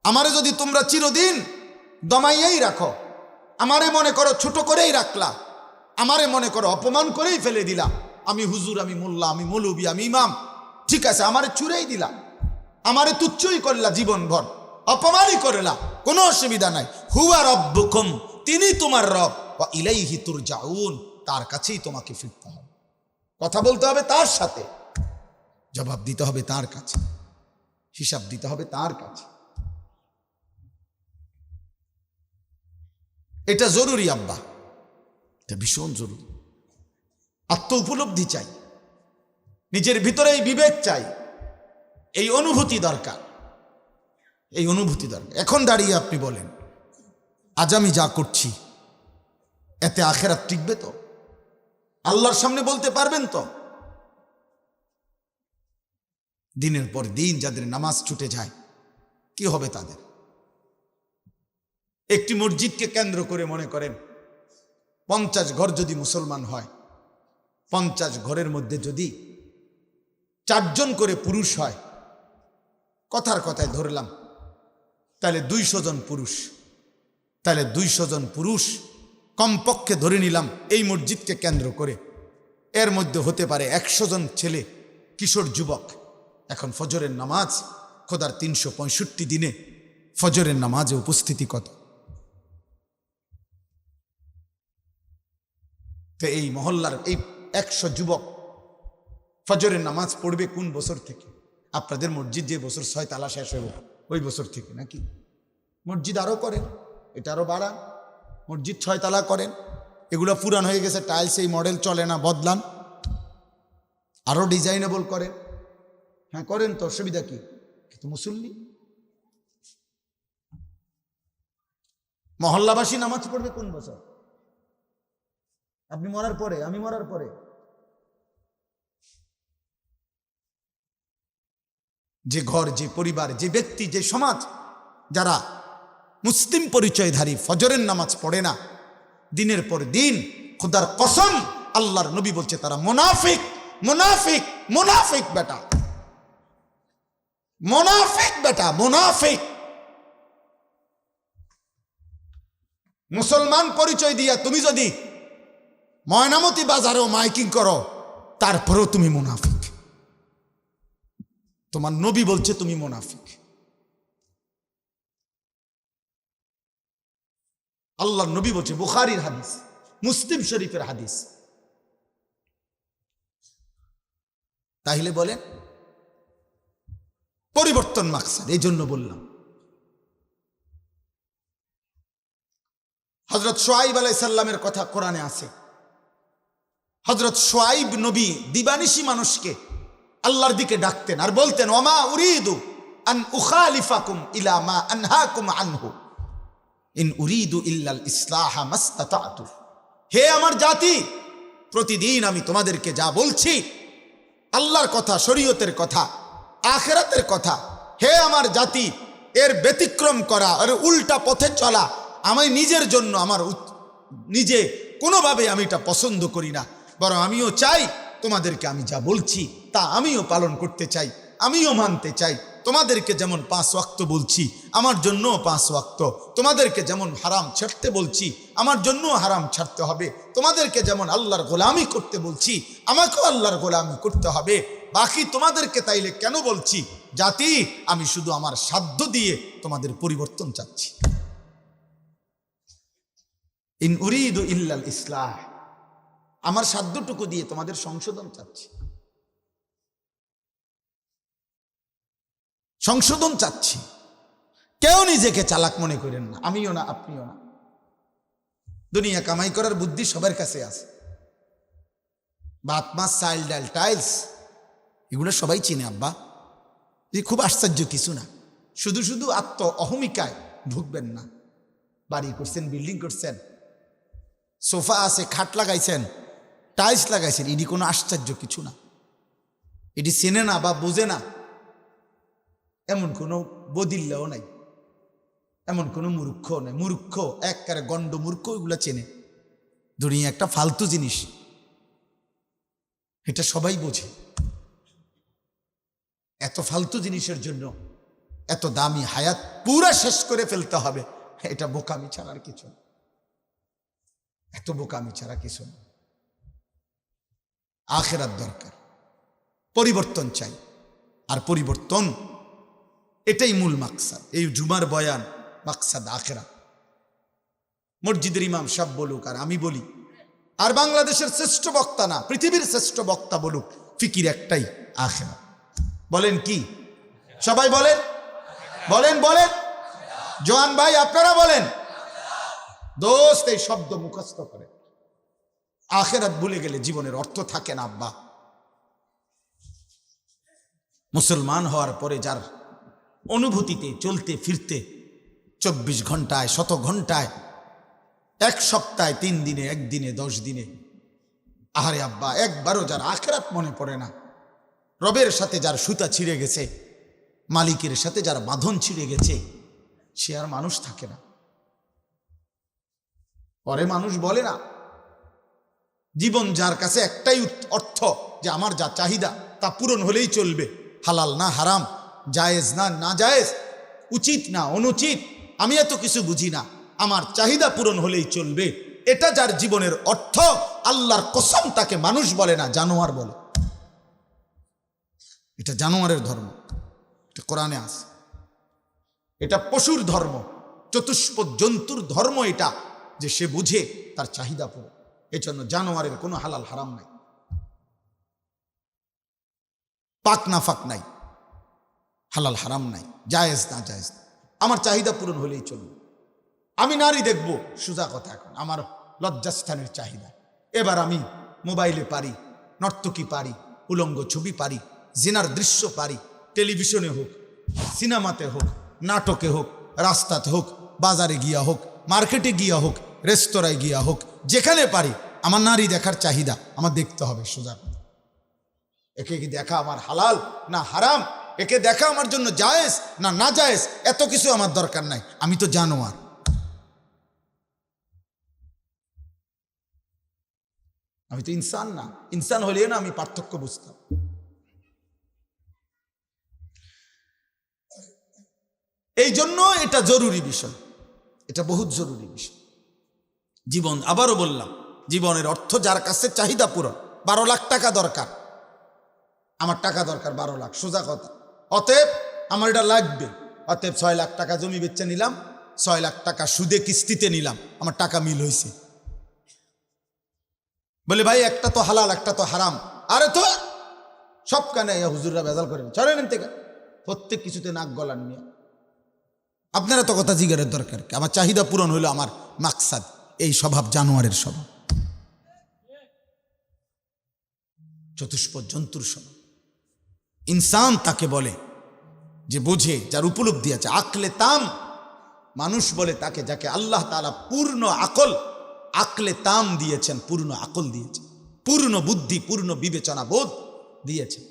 আমারে যদি তোমরা চিরদিন দমাইয়াই রাখো, আমারে মনে করো ছোট করেই রাখলা, আমারে মনে করো অপমান করেই ফেলে দিলা, আমি হুজুর, আমি মোল্লা, আমি মৌলবী, আমি ইমাম, ঠিক আছে, আমারে চুরেই দিলা, আমারে তুচ্ছই করলা, জীবনভর অপমানই করলা, কোনো অসুবিধা নাই। হুয়া রব্বুকুম, তিনি তোমার রব, ওয়া ইলাইহি তুরজাউন, তার কাছেই তোমাকে ফিরতে হবে। কথা বলতে হবে তার সাথে, জবাব দিতে হবে তার কাছে, হিসাব দিতে হবে তার কাছে। এটা জরুরি আব্বা, এটা ভীষণ জরুরি। আত্ম উপলব্ধি চাই, নিজের ভিতরে এই বিবেক চাই, এই অনুভূতি দরকার, এই অনুভূতি দরকার। এখন দাঁড়িয়ে আপনি বলেন, আজ আমি যা করছি এতে আখেরাত টিকবে তো? আল্লাহর সামনে বলতে পারবেন তো? দিনের পর দিন যাদের নামাজ ছুটে যায়, কি হবে তাদের? একটি মসজিদকে কেন্দ্র করে মনে করেন 50 ঘর যদি মুসলমান হয়, 50 ঘরের মধ্যে যদি 4 জন করে পুরুষ হয়, কথার কথায় ধরলাম, তাহলে 200 জন পুরুষ, তাহলে 200 জন পুরুষ কমপক্ষে ধরে নিলাম এই মসজিদকে কেন্দ্র করে, এর মধ্যে হতে পারে 100 জন ছেলে, কিশোর যুবক। এখন ফজরের নামাজ, খোদার 365 দিনে ফজরের নামাজে উপস্থিতি কত? তো এই মহল্লার এই 100 যুবক ফজরের নামাজ পড়বে কোন বছর থেকে? আপনাদের মসজিদ যে বছর 6 তালা শেষ হইব ওই বছর থেকে নাকি? মসজিদ আরো করেন, এটা আরো বাড়ান, মসজিদ 6 তালা করেন, এগুলো পুরান হয়ে গেছে, টাইলস এই মডেল চলে না, বদলান, আরো ডিজাইনেবল করেন। হ্যাঁ করেন তো, অসুবিধা কি? কিন্তু মুসল্লি, মহল্লাবাসী নামাজ পড়বে কোন বছর? আপনি মরার পরে, আমি মরার পরে। যে ঘর, যে পরিবার, যে ব্যক্তি, যে সমাজ যারা মুসলিম পরিচয়ধারী ফজরের নামাজ পড়ে না, দিনের পর দিন, খোদার কসম, আল্লাহর নবী বলছে তারা মুনাফিক, মুনাফিক, মুনাফিক বেটা, মুনাফিক বেটা, মুনাফিক। মুসলমান পরিচয় দিয়া তুমি যদি ময়নামতি বাজারেও মাইকিং করো, তারপরেও তুমি মুনাফিক। তোমার নবী বলছে তুমি মুনাফিক। আল্লাহর নবী বলছে, বুখারীর হাদিস, মুসলিম শরীফের হাদিস। তাহলে বলেন পরিবর্তন মাকসাদ, এই জন্য বললাম। হযরত শুআইব আলাইহিস সালামের কথা কোরআনে আছে। হযরত শুআইব নবী দিবানিশি মানুষকে আল্লাহর দিকে ডাকতেন আর বলতেন, ওমা উরিদু আন উখালিফাকুম ইলা মা আনহাকুম আনহু ইন উরিদু ইল্লাল ইসলাহা মাসতাতাতু। হে আমার জাতি, প্রতিদিন আমি তোমাদেরকে যা বলছি আল্লাহর কথা, শরীয়তের কথা, আখিরাতের কথা, হে আমার জাতি, এর ব্যতিক্রম করা, এর উল্টা পথে চলা আমি নিজের জন্য, আমার নিজে কোনোভাবে আমি এটা পছন্দ করি না। বরং আমিও চাই তোমাদেরকে আমি যা বলছি তা আমিও পালন করতে চাই, আমিও মানতে চাই। তোমাদেরকে যেমন 5 ওয়াক্ত বলছি, আমার জন্য 5 ওয়াক্ত। তোমাদেরকে যেমন হারাম ছাড়তে বলছি, আমার জন্য হারাম ছাড়তে হবে। তোমাদেরকে যেমন আল্লাহর গোলামি করতে বলছি, আমাকেও আল্লাহর গোলামি করতে হবে। বাকি তোমাদেরকে তাইলে কেন বলছি, জাতি, আমি শুধু আমার সাধ্য দিয়ে তোমাদের পরিবর্তন চাচ্ছি। ইন উরিদু ইল্লাল ইসলাহ, আমার সাধ্যটুকু দিয়ে তোমাদের সংশোধন চাচ্ছি, সংশোধন চাচ্ছি। কেউ নিজেকে চালাক মনে করেন না, আমিও না, আপনিও না। দুনিয়া কামাই করার বুদ্ধি সবার কাছে আছে। ভাত মাছ চাল ডাল টাইলস এগুলো সবাই চিনে আব্বা, খুব আশ্চর্য কিছু না। শুধু শুধু আত্ম অহমিকায় ঢুকবেন না। বাড়ি করছেন, বিল্ডিং করছেন, সোফা আছে, খাট লাগাইছেন, টাইলস লাগাইছেন, এটি কোনো আশ্চর্য কিছু না। এটি চেনে না বা বোঝে না এমন কোনো বদিল্লাও নাই, এমন কোনো মূর্খও নাই। মূর্খ একবারে গণ্ড মূর্খ এগুলা চেনে। দুনিয়া একটা ফালতু জিনিস, এটা সবাই বোঝে। এত ফালতু জিনিসের জন্য এত দামি হায়াত পুরা শেষ করে ফেলতে হবে, এটা বোকামি ছাড়ার কিছু না। এত বোকামি ছাড়া কিছু না। আখিরাত দরকার, পরিবর্তন চাই। আর পরিবর্তন এটাই মূল মাকসাদ। এই জুমার বয়ান মাকসাদ আখিরাত। মসজিদের ইমাম সাহেব বলুক আর আমি বলি, আর বাংলাদেশের শ্রেষ্ঠ বক্তা না, পৃথিবীর শ্রেষ্ঠ বক্তা বলুক, ফিকির একটাই, আখিরাত। বলেন কি? সবাই বলেন, বলেন বলেন। জোয়ান ভাই আপনারা বলেন। দোস্ত এই শব্দ মুখস্থ করে। আখিরাত ভুলে গেলে জীবনের অর্থ থাকে না আব্বা। মুসলমান হওয়ার পরে যার অনুভূতিতে চলতে ফিরতে 24 ঘন্টায়, 100 ঘন্টায়, 1 সপ্তাহে, 3 দিনে, 1 দিনে, 10 দিনে, আহারে আব্বা, একবারও যার আখিরাত মনে পড়ে না, রবের সাথে যার সুতা ছিঁড়ে গেছে, মালিকের সাথে যার বাঁধন ছিঁড়ে গেছে, সে আর মানুষ থাকে না। পরে মানুষ বলে না, জীবন যার কাছে একটাই অর্থ যে আমার যা চাহিদা তা পূরণ হলেই চলবে, হালাল না হারাম, জায়েজ না না জায়েজ, উচিত না অনুচিত, আমি এত কিছু বুঝি না, আমার চাহিদা পূরণ হলেই চলবে, এটা যার জীবনের অর্থ, আল্লাহর কসম তাকে মানুষ বলে না, জানোয়ার বলে। এটা জানোয়ারের ধর্ম, এটা কোরআনে আছে। এটা পশুর ধর্ম, চতুষ্পদ জন্তুর ধর্ম এটা, যে সে বুঝে তার চাহিদা পূরণ। এই জন্য জানোয়ারের কোনো হালাল হারাম নাই, পাক না ফাক নাই, হালাল হারাম নাই, জায়েজ না জায়েজ না, আমার চাহিদা পূরণ হলেই চলবে। আমি নারী দেখব, সোজা কথা, এখন আমার লজ্জাস্থানের চাহিদা। এবার আমি মোবাইলে পারি, নর্তকী পারি, উলঙ্গ ছবি পারি, জিনার দৃশ্য পারি, টেলিভিশনে হোক, সিনেমাতে হোক, নাটকে হোক, রাস্তাতে হোক, বাজারে গিয়া হোক, মার্কেটে গিয়া হোক, রেস্তোরাঁয় গিয়া হোক, যেখানে পারি আমার নারী দেখার চাহিদা আমার দেখতে হবে, সোজা কথা। একে কি দেখা আমার হালাল না হারাম, একে দেখা আমার জন্য জায়েজ না না জায়েজ, এত কিছু আমার দরকার নাই, আমি তো জানোয়ার। আমি তো ইনসান না, ইনসান হলেও না আমি পার্থক্য বুঝতাম। এই জন্য এটা জরুরি বিষয়, এটা বহুত জরুরি বিষয়। জীবন, আবারও বললাম, জীবনের অর্থ যার কাছে চাহিদা পূরণ। 12 লাখ টাকা দরকার, আমার টাকা দরকার 12 লাখ, সোজা কথা। অতএব আমার এটা লাগবে, অতএব 6 লাখ টাকা জমি বেচে নিলাম, 6 লাখ টাকা সুদে কিস্তিতে নিলাম, আমার টাকা মিল হয়েছে। বলে ভাই একটা তো হালাল একটা তো হারাম। আরে তো সব কানে হুজুররা ভেজাল করেন, চলেন থেকে প্রত্যেক কিছুতে নাক গলান নিয়ে। আপনারা তো কথা জিজ্ঞাসের দরকার কি? আমার চাহিদা পূরণ হইলো আমার মাকসাদ। এই স্বভাব জানোয়ারের স্বভাব, চতুষ্প জন্তুর স্বভাব। ইনসান তাকে বলে যে বোঝে, যার উপলব্ধি আছে, আকলে তাম মানুষ বলে তাকে, যাকে আল্লাহ তাআলা পূর্ণ আকলে তাম দিয়েছেন, পূর্ণ আকল দিয়েছেন, পূর্ণ বুদ্ধি, পূর্ণ বিবেচনা বোধ দিয়েছেন।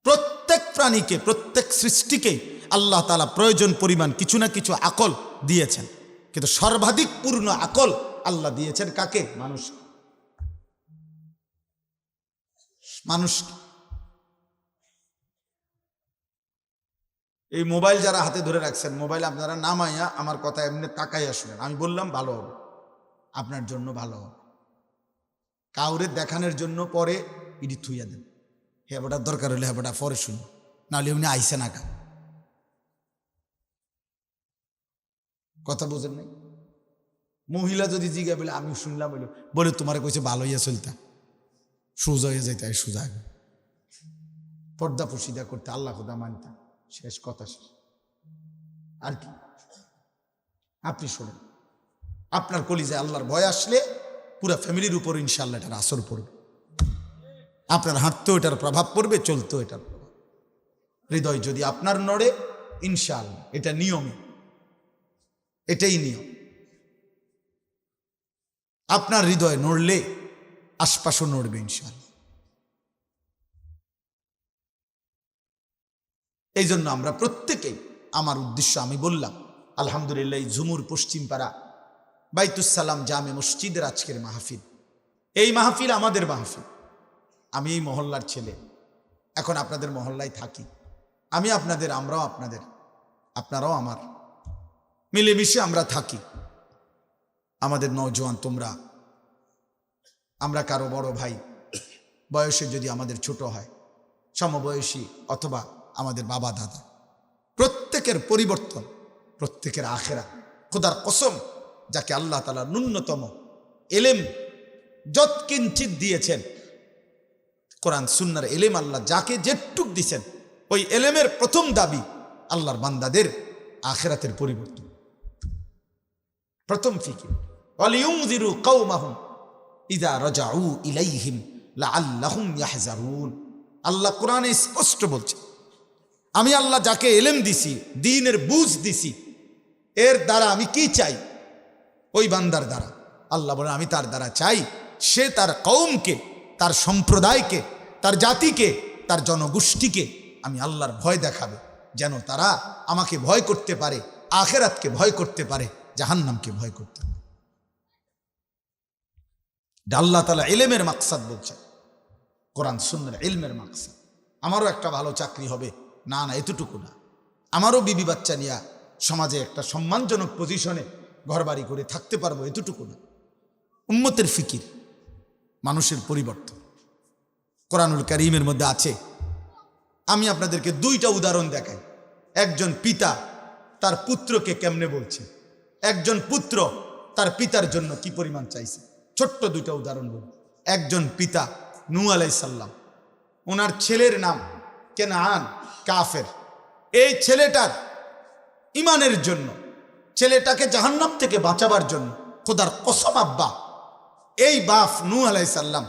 প্রত্যেক প্রাণীকে, প্রত্যেক সৃষ্টিকে আল্লাহ তাআলা প্রয়োজন পরিমাণ কিছু না কিছু আকল দিয়েছেন, কিন্তু সর্বাধিক পূর্ণ আকল আল্লাহ দিয়েছেন কাকে? মানুষ। এই মোবাইল যারা হাতে ধরে রাখছেন, মোবাইল আপনারা নামাইয়া আমার কথা এমনি তাকাইয়া শুনেন। আমি বললাম ভালো হবে, আপনার জন্য ভালো হবে। কাউরে দেখানোর জন্য পরে ইডি থুইয়া দেন, হেবাটার দরকার হলে হেবাটা পরে শুনি, নাহলে উনি আইসে না কা। কথা বুঝেন নাই? মহিলা যদি জিগা বলে আমি শুনলাম, বলে তোমারে কইছে ভালো হইয়া চলতা, সোজা হয়ে যাইতে, সোজা পর্দা পশিদা করতে, আল্লাহ খোদা মানতাম, শেষ কথা শেষ। আর কি? আপনি শোনেন, আপনার কলিজায় আল্লাহর ভয় আসলে পুরা ফ্যামিলির উপর ইনশাআল্লাহ এটার আসর পড়বে। আপনার হাঁটতেও এটার প্রভাব পড়বে, চলতেও এটার প্রভাব। হৃদয় যদি আপনার নড়ে, ইনশাআল্লাহ এটা নিয়মে, এটাই নিয়ম। আপনার হৃদয় নড়লে আশপাশও নড়বে ইনশাআল্লাহ। এই জন্য আমরা প্রত্যেকেই, আমার উদ্দেশ্য আমি বললাম আলহামদুলিল্লাহ, ঝুমুর পশ্চিম পাড়া বাইতুসালাম জামে মসজিদের আজকের মাহফিল, এই মাহফিল আমাদের মাহফিল। আমি এই মহল্লার ছেলে, এখন আপনাদের মহল্লায় থাকি। আমি আপনাদের, আমরাও আপনাদের, আপনারাও আমার, মিলেমিশে আমরা থাকি। আমাদের নওজোয়ান তোমরা, আমরা কারো বড় ভাই, বয়সে যদি আমাদের ছোট হয়, সমবয়সী অথবা আমাদের বাবা দাদা, প্রত্যেকের পরিবর্তন, প্রত্যেকের আখেরা। খোদার কসম, যাকে আল্লাহ তাআলা ন্যূনতম এলেম যৎকিঞ্চিত দিয়েছেন, কোরআন সুন্নাহর এলেম আল্লাহ যাকে যেটুক দিয়েছেন, ওই এলেমের প্রথম দাবি আল্লাহর বান্দাদের আখেরাতের পরিবর্তন, প্রথম ফিকির। ওয়ালিউনযিরু কওমাহুম ইযা রাজাউ ইলাইহিম লাআল্লাহুম ইয়াহযারুন। আল্লাহ কোরআনে স্পষ্ট বলছে, আমি আল্লাহ যাকে এলেম দিছি, দ্বীনের বুঝ দিছি, এর দ্বারা আমি কি চাই? ওই বান্দার দ্বারা আল্লাহ বলেন আমি তার দ্বারা চাই সে তার কওমকে, তার সম্প্রদায়কে, তার জাতিকে, তার জনগোষ্ঠীকে আমি আল্লাহর ভয় দেখাবে, যেন তারা আমাকে ভয় করতে পারে, আখেরাতকে ভয় করতে পারে, জাহান্নামকে ভয় করতে পারে। আল্লাহ তাআলা ইলমের মাকসাদ বলছে, কোরআন সুন্নাহর ইলমের মাকসাদ। আমারও একটা ভালো চাকরি হবে, না না এতটুকু না। আমারও বিবি বাচ্চা নিয়ে সমাজে একটা সম্মানজনক পজিশনে ঘরবাড়ি করে থাকতে পারবো, এতটুকু না। উম্মতের ফিকির, মানুষের পরিবর্তন কোরআনুল কারীমের মধ্যে আছে। আমি আপনাদেরকে 2টা উদাহরণ দেখাই। একজন পিতা তার পুত্রকে কেমনে বলছে, একজন পুত্র তার পিতার জন্য কি পরিমাণ চাইছে। ছোট্ট 2টা উদাহরণ বলি। একজন পিতা নূহ আলাইহিস সালাম, ওনার ছেলের নাম কেনান, কাফের। এই ছেলেটার ইমানের জন্য, ছেলেটাকে জাহান্নাম থেকে বাঁচাবার জন্য, খোদার কসম আব্বা, এই বাপ নূহ আলাইহিস সালাম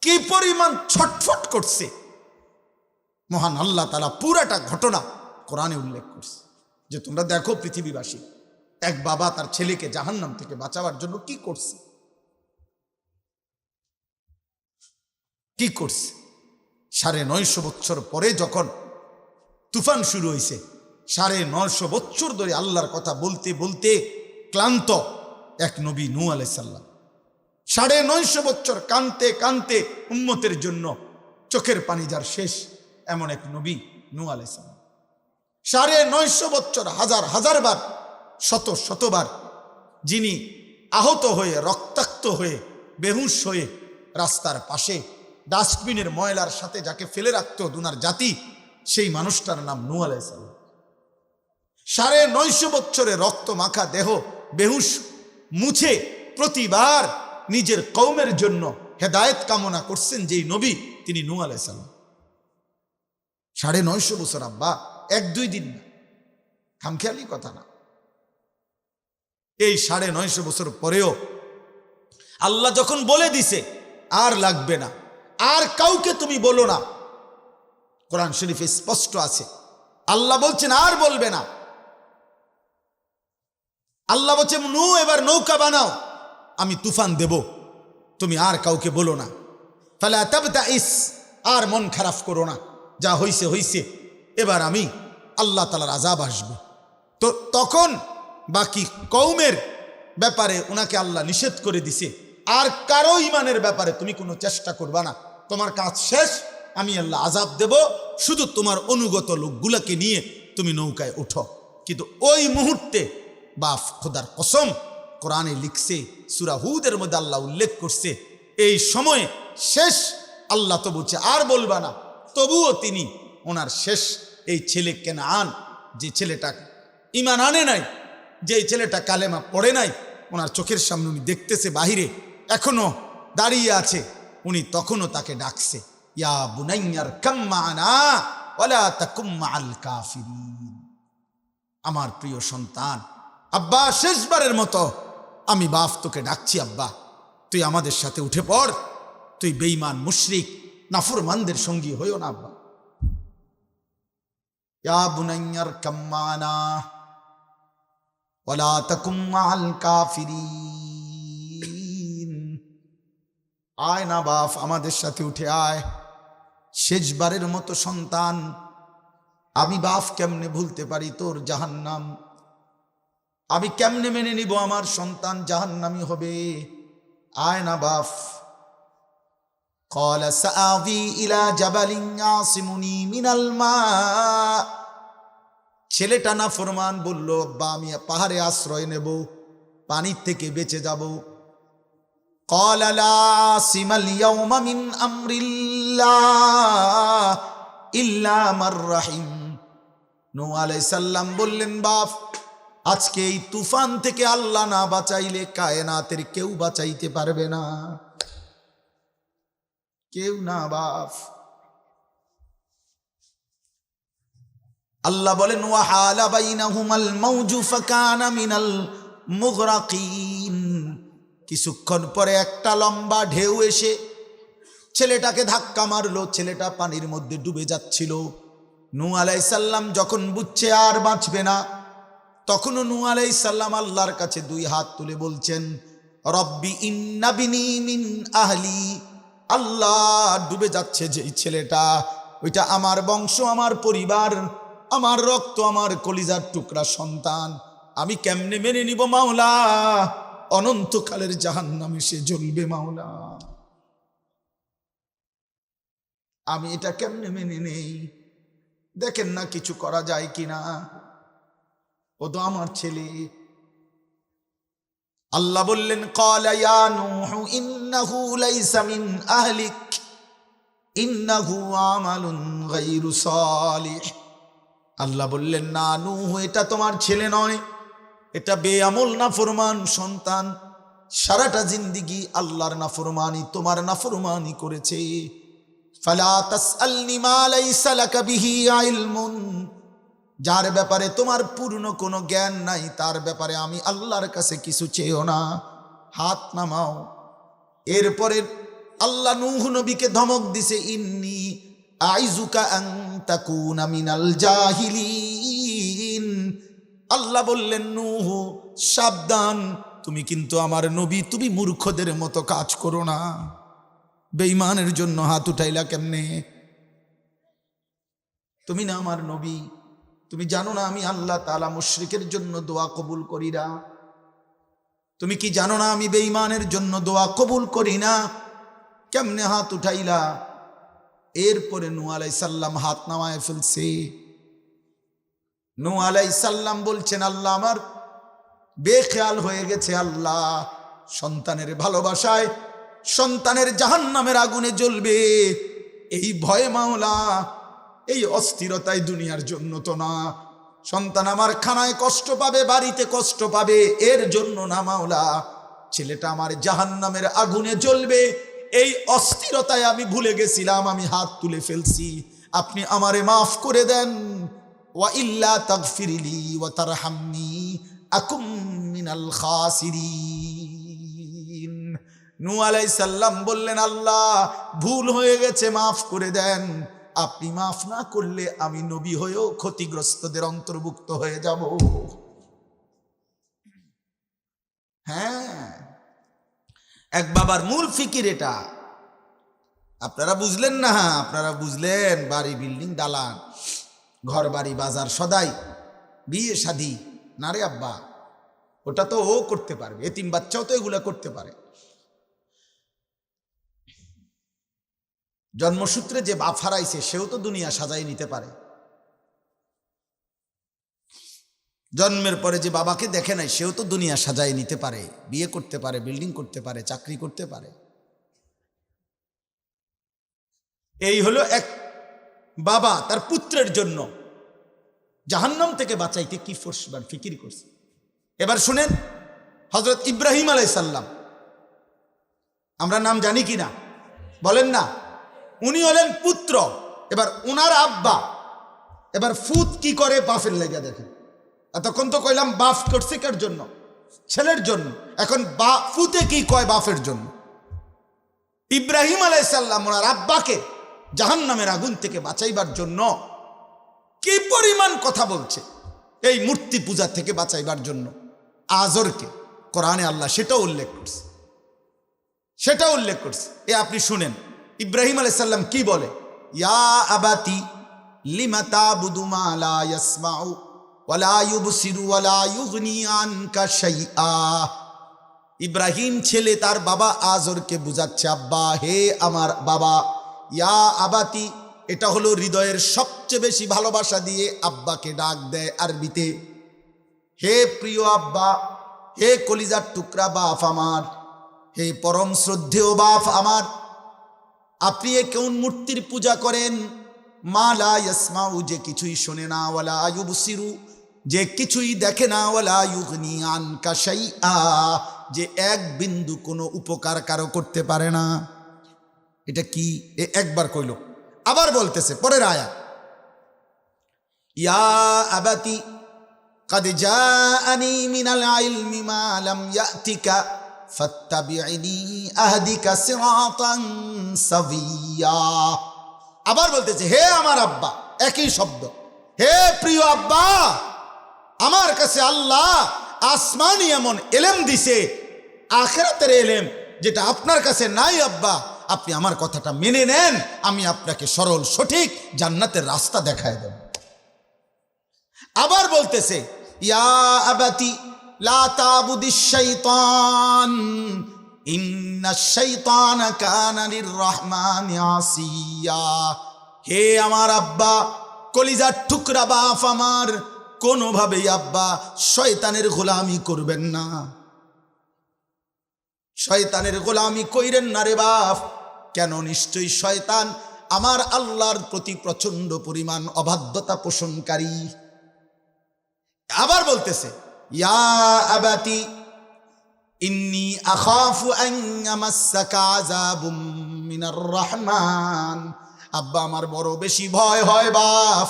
কি পরিমাণ ছটফট করছে, মহান আল্লাহ তাআলা পুরাটা ঘটনা কোরআনে উল্লেখ করছে। যে তোমরা দেখো পৃথিবীবাসী, এক বাবা তার ছেলেকে জাহান্নাম থেকে বাঁচাবার জন্য কি করছে, কি করছে। 950 বছর পরে যখন তুফান শুরু হয়েছে, 950 বছর ধরে আল্লাহর কথা বলতে বলতে ক্লান্ত এক নবী নূহ আলাইহিস সালাম, 950 বছর কানতে কানতে উম্মতের জন্য চোখের পানি যার শেষ, এমন এক নবী নূহ আলাইহিস সালাম। 950 বছর, হাজার হাজার বার, শত শতবার যিনি আহত হয়ে, রক্তাক্ত হয়ে, বেহুশ হয়ে রাস্তার পাশে ডাস্টবিনের ময়লার সাথে যাকে ফেলে রাখতো দুনার জাতি, সেই মানুষটার নাম নূহ আলাইহিস সালাম। 950 বছরে রক্ত মাখা দেহ বেহুশ মুছে প্রতিবার নিজের কওমের জন্য হেদায়েত কামনা করছেন যেই নবী তিনি নূহ আলাইহিস সালাম। 950 বছর আব্বা, 1-2 দিন না, খামখেয়ালি কথা না। এই 950 বছর পরেও আল্লাহ যখন বলে দিছে আর লাগবে না, আর কাউকে তুমি বলো না, কোরআন শরীফে স্পষ্ট আছে আল্লাহ বলছেন আর বলবে না। আল্লাহ বলছে নূহ এবার নৌকা বানাও, আমি তুফান দেব, তুমি আর কাউকে বলো না। ফালা তাবতাইস, আর মন খারাপ করো না, যা হইছে হইছে, এবার আমি আল্লাহ তাআলার আযাব আসবে। তো তখন বাকি কওমের ব্যাপারে উনাকে আল্লাহ নিষেধ করে দিছে, আর কারো ইমানের ব্যাপারে তুমি কোনো চেষ্টা করবা না, তোমার কাজ শেষ, আমি আল্লাহ আযাব দেব, শুধু তোমার অনুগত লোকগুলোকে নিয়ে তুমি নৌকায় উঠো। কিন্তু ওই মুহূর্তে বাপ খোদার কসম কোরআনে লিখছে, সূরা হুদের মধ্যে আল্লাহ উল্লেখ করছে, এই সময়ে শেষ। আল্লাহ তো বলছে আর বলবা না, তবুও তিনি ওনার শেষ এই ছেলে কেনান, যে ছেলেটা ঈমান আনে নাই, যে ছেলেটা কালেমা পড়ে নাই, ওনার চোখের সামনে উনি দেখতেছে, বাহিরে এখনো দাঁড়িয়ে আছে, উনি তখনও তাকে ডাকছে, ইয়া বুনাইয়ার কাম মা'না ওয়ালা তাকুম মা'আল কাফিরিন। আমার প্রিয় সন্তান, আব্বা শেষবারের মতো আমি বাপ তোকে ডাকছি, আব্বা তুই আমাদের সাথে উঠে পড়, তুই বেঈমান মুশরিক নাফরমানদের সঙ্গী হইও না আব্বা। ইয়া বুনাইয়ার কাম মা'না ওয়ালা তাকুম মা'আল কাফিরিন। আয় না বাপ, আমাদের সাথে উঠে আয়। শেষবারের মতো সন্তান, আমি বাপ কেমনে ভুলতে পারি তোর জাহান্নাম, আমি কেমনে মেনে নিব আমার সন্তান জাহান্নামী হবে। আয় না বাপ। ক্বালা সাআবি ইলা জাবালিন ইয়াসিমুনি মিনাল মা। ছেলেটা না ফরমান বলল, আব্বা আমি পাহাড়ে আশ্রয় নেব, পানির থেকে বেঁচে যাব। ক্বালা লা আসিমাল ইয়াওমা মিন আমরিল্লাহ ইল্লা মার রাহিম। নূহ আলাইহিস সালাম বললেন, বাপ আজকে এই তুফান থেকে আল্লাহ না বাঁচাইলে কায়নাতের কেউ বাঁচাইতে পারবে না, কেউ না বাপ। আল্লাহ বলেন, ওয়া হালা বাইনাহুমাল মাউজু ফাকানা মিনাল মুগরাকিন। কিছুক্ষণ পরে একটা লম্বা ঢেউ এসে ছেলেটাকে ধাক্কা মারলো, ছেলেটা পানির মধ্যে ডুবে যাচ্ছিল। নূহ আলাইহিস সালাম যখন বুঝছে আর বাঁচবে না, তখনও নূহ আলাইহিস সালাম আল্লাহর কাছে 2 হাত তুলে বলছেন, রব্বি ইন্না বিনি মিন আহলি। আল্লাহ, ডুবে যাচ্ছে যেই ছেলেটা, ওইটা আমার বংশ, আমার পরিবার, আমার রক্ত, আমার কলিজার টুকরা সন্তান, আমি কেমনে মেনে নিব মাওলা? অনন্তকালের জাহান্নামে সে জ্বলবে মাওলা, আমি এটা কেমনে মেনে নেই? দেখেন না কিছু করা যায় কিনা, ও তো আমার ছেলে। আল্লাহ বললেন, ক্বালা ইয়া নূহু ইন্নাহু লাইসা মিন আহলিক ইন্নাহু আমালুন গায়রু সালিহ। আল্লাহ বললেন, না নূহ, এটা তোমার ছেলে নয়, এটা বেআমল নাফরমান সন্তান, সারাটা জিন্দেগি আল্লাহর নাফরমানি, তোমার নাফরমানি করেছে। ফালা তাসআলনি মা লাইসা লাকা বিহি ইলমুন। যার ব্যাপারে তোমার পূর্ণ কোনো জ্ঞান নাই, তার ব্যাপারে আমি আল্লাহর কাছে কিছু চেয়েও না, হাত নামাও। এরপরে আল্লাহ নূহ নবীকে ধমক দিছে, ইন্নী আইজুকা আন তাকুনা মিনাল জাহিলিন। আল্লাহ বললেন, নূহ সাবধান, তুমি কিন্তু আমার নবী, তুমি মূর্খদের মতো কাজ করো না। বেঈমানের জন্য হাত উঠাইলা কেমনে? তুমি না আমার নবী, তুমি জানো না আমি আল্লাহ তাআলা মুশরিকের জন্য দোয়া কবুল করি না? তুমি কি জানো না আমি বেঈমানের জন্য দোয়া কবুল করি না? কেমনে হাত উঠাইলা? এরপরে নূহ আলাইহিস সালাম হাত নামায় ফেলছে। নূহ আলাইহিস সালাম বলছেন, আল্লাহ আমার বেখেয়াল হয়ে গেছে, আল্লাহ সন্তানের ভালোবাসায় সন্তানের জাহান্নামের আগুনে জ্বলবে এই ভয়ে মাওলা, এই অস্থিরতায় দুনিয়ার জন্য তো না, সন্তান আমার খানায় কষ্ট পাবে, বাড়িতে কষ্ট পাবে, এর জন্য না মাওলা ছেলেটা আমার জাহান্নামের আগুনে জ্বলবে, এই অস্থিরতায় আমি ভুলে গেছিলাম, আমি হাত তুলে ফেলছি, আপনি আমারে মাফ করে দেন। ওয়া ইল্লা তাগফিরলি ওয়া তারহামনি আকুম মিনাল খাসিরিন। নূহ আলাইহিস সালাম বললেন, আল্লাহ ভুল হয়ে গেছে, মাফ করে দেন। আপনি মাফ না করলে আমি নবী হয়েও ক্ষতিগ্রস্তদের অন্তর্ভুক্ত হয়ে যাব। হ্যাঁ, এক বাবার মূল ফিকির এটা। আপনারা বুঝলেন না? আপনারা বুঝলেন বাড়ি, বিল্ডিং, দালান, ঘর বাড়ি, বাজার, সদাই, বিয়ে শাদী না রে আব্বা, ওটা তো ও করতে পারবে, এতিম বাচ্চাও তো এগুলা করতে পারে। জন্মসূত্রে যে বাপ হারাইছে সেও তো দুনিয়া সাজাই নিতে পারে। জন্মের পরে যে বাবাকে দেখে নাই সেও তো দুনিয়া সাজাই নিতে পারে, বিয়ে করতে পারে, বিল্ডিং করতে পারে, চাকরি করতে পারে। এই হলো এক বাবা তার পুত্রের জন্য জাহান্নাম থেকে বাঁচাইতে কি ফোর্সবান ফিকির করছে। এবার শুনেন, হযরত ইব্রাহিম আলাইহিস সালাম, আমরা নাম জানি কি না বলেন না? উনি হলেন পুত্র। এবার উনার আব্বা এবার ফুত কি করে বাপের লেগে দেখেন। এতক্ষণ তো কইলাম বাপ করছে কার জন্য? ছেলের জন্য। এখন ফুতে কি কয় বাপের জন্য। ইব্রাহিম আলাইহিস সালাম ওনার আব্বাকে জাহান্নামের আগুন থেকে বাঁচাইবার জন্য কি পরিমাণ কথা বলছে, এই মূর্তি পূজা থেকে বাঁচাইবার জন্য আজরকে কোরআনে আল্লাহ সেটাও উল্লেখ করছে। এ আপনি শুনেন ইব্রাহিম আলাইহিস সালাম কি বলে, ইয়া আবাতি লিমা তাবুদু মা লা ইয়াসমাউ ওয়া লা ইউবসিরু ওয়া লা ইউগনি আনকা শাইআ। ইব্রাহিম ছেলে তার বাবা আজরকে বুঝাচ্ছে, আব্বা, হে আমার বাবা। ইয়া আবাতি, এটা হলো হৃদয়ের সবচেয়ে বেশি ভালোবাসা দিয়ে আব্বাকে ডাক দেয় আরবিতে। হে প্রিয় আব্বা, হে কলিজার টুকরা বাপ আমার, হে পরম শ্রদ্ধেয় বাপ আমার, আপনি কোন মূর্তির পূজা করেন? মা লা ইয়াসমাউ, যে কিছুই শোনে না, ওয়ালা ইউবসিরু, যে কিছুই দেখে না, ওয়ালা ইউগনি আনকা শাইআ, যে এক বিন্দু কোনো উপকার কারো করতে পারে না। এটা কি? একবার কইল, আবার বলতেছে পরের আয়াত, ইয়া আবাতি قد جاءني من العلم ما لم يأتك فاتبعني أهدك صراطا سويا। আবার বলতেছে, হে আমার আব্বা, একই শব্দ, হে প্রিয় আব্বা, আমার কাছে আল্লাহ আসমানি এমন এলেম দিছে, আখিরাতের এলেম, যেটা আপনার কাছে নাই আব্বা। আপনি আমার কথাটা মেনে নেন, আমি আপনাকে সরল সঠিক জান্নাতের রাস্তা দেখায় দেব। আবার বলতেছে, ইয়া আবাতি লা তাবুদিশ শাইতান ইন্নাশ শাইতানা কানা লিররহমানি আসিয়া। হে আমার আব্বা, কলিজার টুকরা বাপ আমার, কোনোভাবেই আব্বা শয়তানের গোলামি করবেন না, শয়তানের গোলামি কইরেন না রে বাপ। কেন? নিশ্চয়ই শয়তান আমার আল্লাহর প্রতি প্রচন্ড পরিমাণ অবাধ্যতা পোষণকারী। আবার বলতেছে, ইয়া আবাতি ইন্নী আখাফু আন ইয়ামাসসাকা আযাবুম মিনার রহমান। আব্বা, আমার বড় বেশি ভয় হয় বাপ,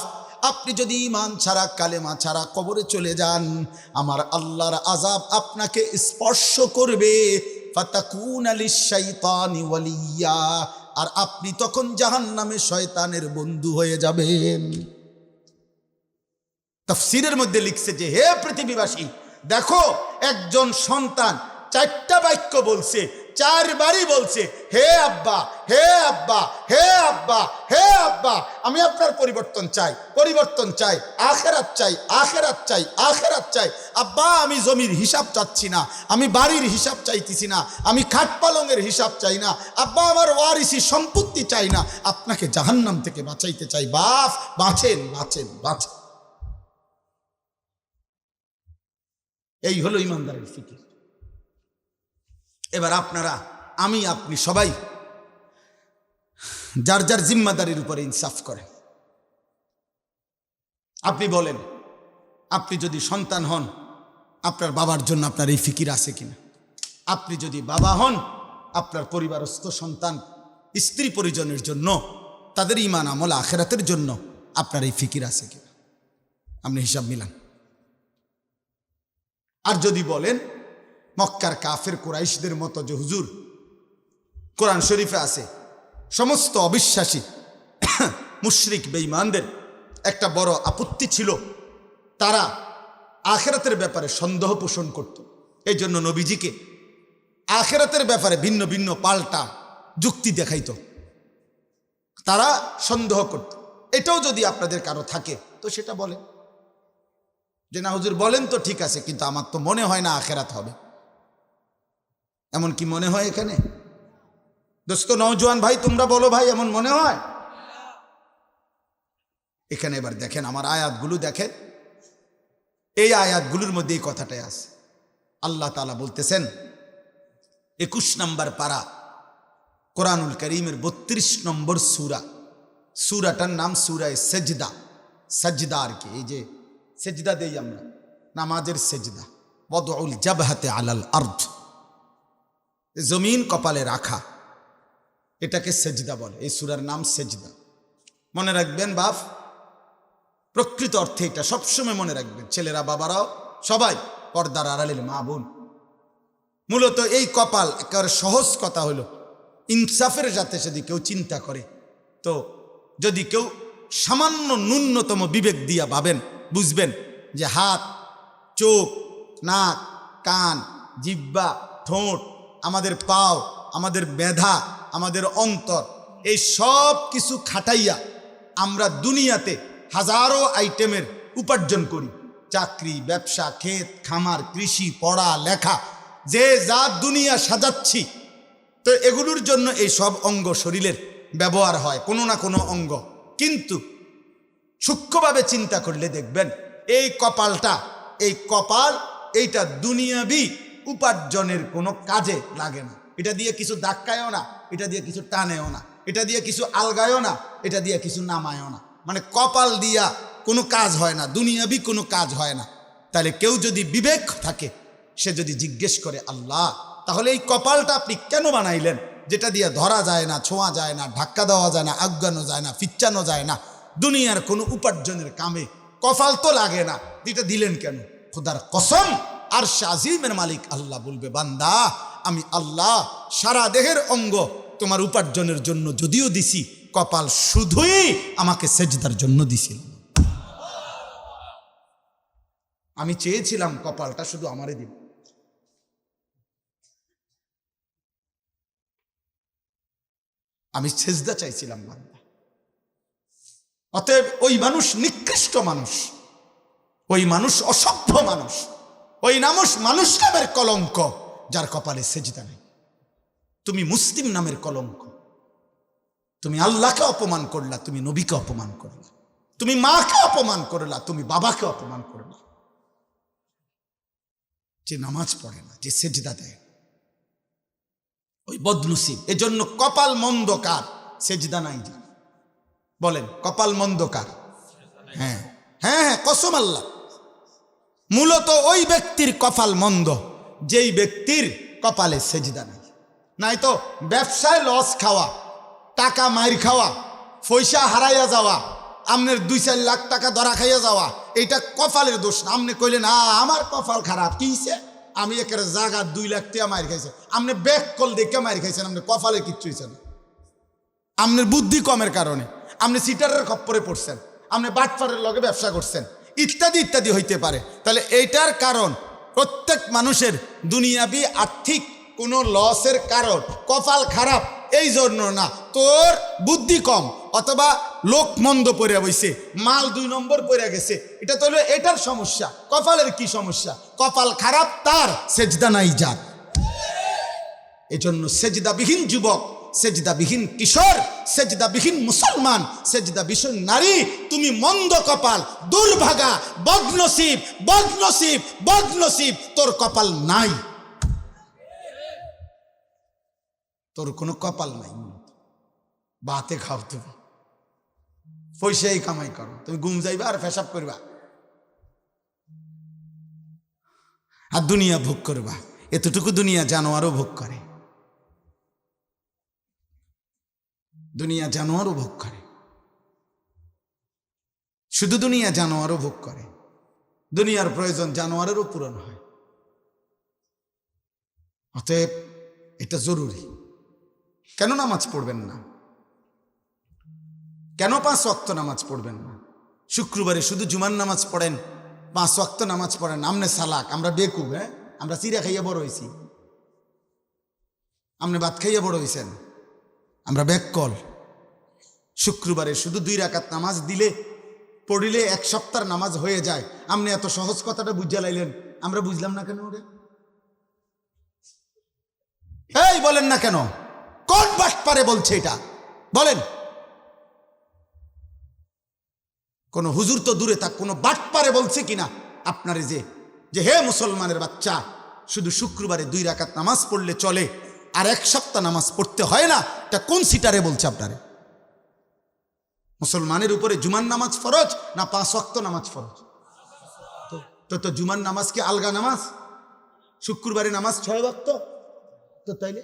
আপনি যদি ঈমান ছাড়া, কালেমা ছাড়া কবরে চলে যান, আমার আল্লাহর আযাব আপনাকে স্পর্শ করবে। ফাতাকুনা লিশ-শাইতানি ওয়ালিয়্যা, আর আপনি তখন জাহান্নামে শয়তানের বন্ধু হয়ে যাবেন। তাফসীরের মধ্যে লিখছে যে, হে পৃথিবীবাসী, দেখো একজন সন্তান চারটা বাক্য বলছে, চারবারই বলছে, হে আব্বা, হে আব্বা, হে আব্বা, হে আব্বা। আমি আপনার পরিবর্তন চাই, পরিবর্তন চাই, আখিরাত চাই, আখিরাত চাই, আখিরাত চাই। আব্বা, আমি জমির হিসাব চাচ্ছি না, আমি বাড়ির হিসাব চাইতেছি না, আমি খাট পালঙের হিসাব চাই না আব্বা, আমার ওয়ারিসি সম্পত্তি চাই না, আপনাকে জাহান্নাম থেকে বাঁচাইতে চাই। বাপ, বাঁচেন, বাঁচেন, বাঁচেন। এই হলো ইমানদারের ফিকির। এবার আপনারা, আমি, আপনি সবাই যার যার জিম্মাদারির উপরে ইনসাফ করেন। আপনি বলেন, আপনি যদি সন্তান হন, আপনার বাবার জন্য আপনার এই ফিকির আছে কিনা? আপনি যদি বাবা হন, আপনার পরিবারস্থ সন্তান, স্ত্রী পরিজনের জন্য, তাদের ঈমান আমল আখিরাতের জন্য আপনার এই ফিকির আছে কিনা? আপনি হিসাব মিলান। আর যদি বলেন মক্কার কাফের কুরাইশদের মতো যে হুজুর, কোরআন শরীফে আছে সমস্ত অবিশ্বাসী মুশরিক বেঈমানদের একটা বড় আপত্তি ছিল, তারা আখিরাতের ব্যাপারে সন্দেহ পোষণ করত। এই জন্য নবীজিকে আখিরাতের ব্যাপারে ভিন্ন ভিন্ন পাল্টা যুক্তি দেখাইত, তারা সন্দেহ করত। এটাও যদি আপনাদের কারো থাকে তো সেটা বলেন যে না হুজুর বলেন তো ঠিক আছে, কিন্তু আমার তো মনে হয় না আখিরাত হবে। এমন কি মনে হয় এখানে? দোস্ত নওজোয়ান ভাই, তোমরা বলো ভাই, এমন মনে হয়? এখানে এবার দেখেন আমার আয়াতগুলো দেখেন, এই আয়াতগুলোর মধ্যে এই কথাটাই আছে। আল্লাহ তাআলা বলতেছেন 21 নম্বর পারা কোরআনুল কারীমের 32 নম্বর সূরা, সূরাটার নাম সূরায়ে সেজদা। সেজদা আর কি, এই যে সেজদা দেই আমরা, নামাজের সেজদা। ওয়াদউল জাবহাতে আলাল আরদ, জমিন কপালে রাখা, এটাকে সেজদা বলে। এই সূরার নাম সেজদা। মনে রাখবেন বাপ, প্রকৃত অর্থে এটা সবসময় মনে রাখবেন, ছেলেরা বাবারাও সবাই, পর্দার আড়ালের মা বোন। মূলত এই কপাল একেবারে সহজ কথা হলো ইনসাফের সাথে যদি কেউ চিন্তা করে, তো যদি কেউ সামান্য ন্যূনতম বিবেক দিয়া ভাবেন, বুঝবেন যে হাত, চোখ, নাক, কান, জিহ্বা, ঠোঁট, আমাদের পাও, আমাদের মেধা, আমাদের অন্তর, এই সব কিছু খাটাইয়া আমরা দুনিয়াতে হাজারো আইটেমের উপার্জন করি। চাকরি, ব্যবসা, ক্ষেত খামার, কৃষি, পড়া লেখা, যে যা দুনিয়া সাজাচ্ছি, তো এগুলোর জন্য এই সব অঙ্গ শরীরের ব্যবহার হয়, কোনো না কোনো অঙ্গ। কিন্তু সূক্ষ্মভাবে চিন্তা করলে দেখবেন এই কপালটা, এই কপাল, এইটা দুনিয়াবি উপার্জনের কোনো কাজে লাগে না। এটা দিয়ে কিছু ধাক্কায়ও না, এটা দিয়ে কিছু টানেও না, এটা দিয়ে কিছু আলগায়ও না, এটা দিয়ে কিছু নামায়ও না। মানে কপাল দিয়া কোনো কাজ হয় না, দুনিয়াবি কোনো কাজ হয় না। তাহলে কেউ যদি বিবেক থাকে, সে যদি জিজ্ঞেস করে আল্লাহ তাহলে এই কপালটা আপনি কেন বানাইলেন, যেটা দিয়ে ধরা যায় না, ছোঁয়া যায় না, ধাক্কা দেওয়া যায় না, আজ্ঞানো যায় না, ফিচ্চানো যায় না, দুনিয়ার কোনো উপার্জনের কামে কপাল তো লাগে না, এটা দিলেন কেন? খোদার কসম, আর আজিমের মালিক আল্লাহ বলবে, বান্দা আমি আল্লাহ সারা দেহের অঙ্গ তোমার উপার্জনের জন্য যদিও দিছি, কপাল শুধুই আমাকে সেজদার জন্য দিছিল। আমি চেয়েছিলাম কপালটা শুধু আমারে দিন। আমি সেজদা চাইছিলাম বান্দা। অতএব ওই মানুষ নিকৃষ্ট মানুষ, ওই মানুষ অসভ্য মানুষ, ওই মানুষ নামের কলঙ্ক, যার কপালে সেজদা নেই। তুমি মুসলিম নামের কলঙ্ক, তুমি আল্লাহকে অপমান করলা, তুমি নবীকে অপমান করলা, তুমি মাকে অপমান করলা, তুমি বাবাকে অপমান করলা। যে নামাজ পড়ে না, যে সেজদা দেয়, ওই বদনসিব। এজন্য কপাল মন্দ কার? সেজদা নাই যার। বলেন কপাল মন্দ কার? হ্যাঁ হ্যাঁ হ্যাঁ, কসম আল্লাহ। মূলত ওই ব্যক্তির কপাল মন্দ, যেই ব্যক্তির কপালে সেজদা নাই। নাই তো ব্যবসায় লস খাওয়া, টাকা মাইর খাওয়া, পয়সা হারাইয়া যাওয়া, আপনার 2-4 লাখ টাকা ধরা খাইয়া যাওয়া, এইটা কপালের দোষ না। আপনি কইলেন আমার কপাল খারাপ, কি হইছে? আমি একের জায়গা 2 লাখ টাকা মাইর খাইছে। আপনি ব্যাক কল দেখে মাইর খাইছেন, আপনি কপালে কিচ্ছু হয়েছে না। আপনার বুদ্ধি কমের কারণে, আপনি সিটারের খপ্পরে পড়ছেন, আপনি বাটপারের লগে ব্যবসা করছেন, ইত্যাদি ইত্যাদি হইতে পারে। তাহলে এইটার কারণ প্রত্যেক মানুষের দুনিয়াবি আর্থিক কোনো লসের কারণ কপাল খারাপ এই জন্য না, তোর বুদ্ধি কম, অথবা লোক মন্দ পড়ে বইছে, মাল 2 নম্বর পড়ে গেছে, এটা তো হলো এটার সমস্যা। কপালের কি সমস্যা? কপাল খারাপ তার, সেজদা নাই যার। এজন্য সেজদাবিহীন যুবক, সেজদাবিহীন কিশোর, সেজদাবিহীন মুসলমান, সেজদাবিহীন নারী, তুমি মন্দ কপাল, দুর্ভাগা, বদনসিব, বদনসিব, বদনসিব। তোর কপাল নাই, তোর কোনো কপাল নাই। বাতে খাও, তুমি পয়সাই কামাই করো, তুমি ঘুম যাইবা আর পেশাব করবা। আর দুনিয়া ভোগ করবা, এতটুকু দুনিয়া জানোয়ারও ভোগ করে, দুনিয়া জানোয়ারও ভোগ করে, শুধু দুনিয়া জানোয়ারও ভোগ করে, দুনিয়ার প্রয়োজন জানোয়ারেরও পূরণ হয়। অতএব এটা জরুরি। কেন নামাজ পড়বেন না? কেন 5 ওয়াক্ত নামাজ পড়বেন না? শুক্রবারে শুধু জুমার নামাজ পড়েন, 5 ওয়াক্ত নামাজ পড়েন। আমনে সালাক, আমরা বেকুব, আমরা চিরা খাইয়া বড় হয়েছি, আমনে ভাত খাইয়া বড় হয়েছেন, আমরা বেককল। শুক্রবারে শুধু 2 রাকাত নামাজ দিলে পড়িলে 1 সপ্তাহ নামাজ হয়ে যায়। আপনি এত সহজ কথাটা বুঝা লাইলেন, আমরা বুঝলাম না কেন? ওরে এই বলেন না কেন? কোন বাটপারে বলছে এটা বলেন? কোন হুজুর তো দূরে থাক, কোন বাটপারে বলছে কিনা আপনারে যে হে মুসলমানের বাচ্চা, শুধু শুক্রবারে 2 রাকাত নামাজ পড়লে চলে আর 1 সপ্তাহ নামাজ পড়তে হয় না? এটা কোন সিটারে বলছে আপনারে? মুসলমানের উপরে জুমার নামাজ ফরজ না 5 ওয়াক্ত নামাজ ফরজ? তো জুমার নামাজ কি আলগা নামাজ? শুক্রবারে নামাজ 6 ওয়াক্ত। তো তাইলে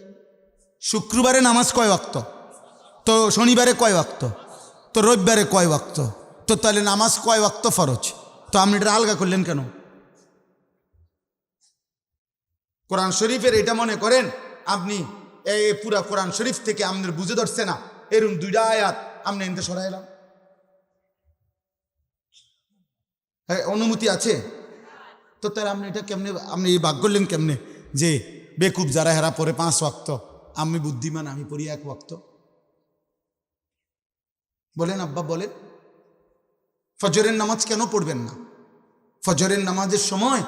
শুক্রবারে নামাজ কয় ওয়াক্ত? তো শনিবারে কয় ওয়াক্ত? তো রবিবারে কয় ওয়াক্ত? তো তাহলে নামাজ কয় ওয়াক্ত ফরজ? তো আপনি এটা আলগা করলেন কেন? কোরআন শরীফের এটা মনে করেন আপনি এই পুরা কোরআন শরীফ থেকে আপনার বুঝে ধরছে না, এরকম 2টা আয়াত আপনি এনতে সরাইলাম। হ্যাঁ, অনুমতি আছে? তো তাহলে আপনি এটা কেমনে, আপনি এই ভাগ করলেন কেমনে যে বেকুব যারা হেরা পরে 5 ওয়াক্ত, আমি বুদ্ধিমান আমি পড়ি 1 ওয়াক্ত? বলেন আব্বা বলেন। ফজরের নামাজ কেন পড়বেন না? ফজরের নামাজের সময়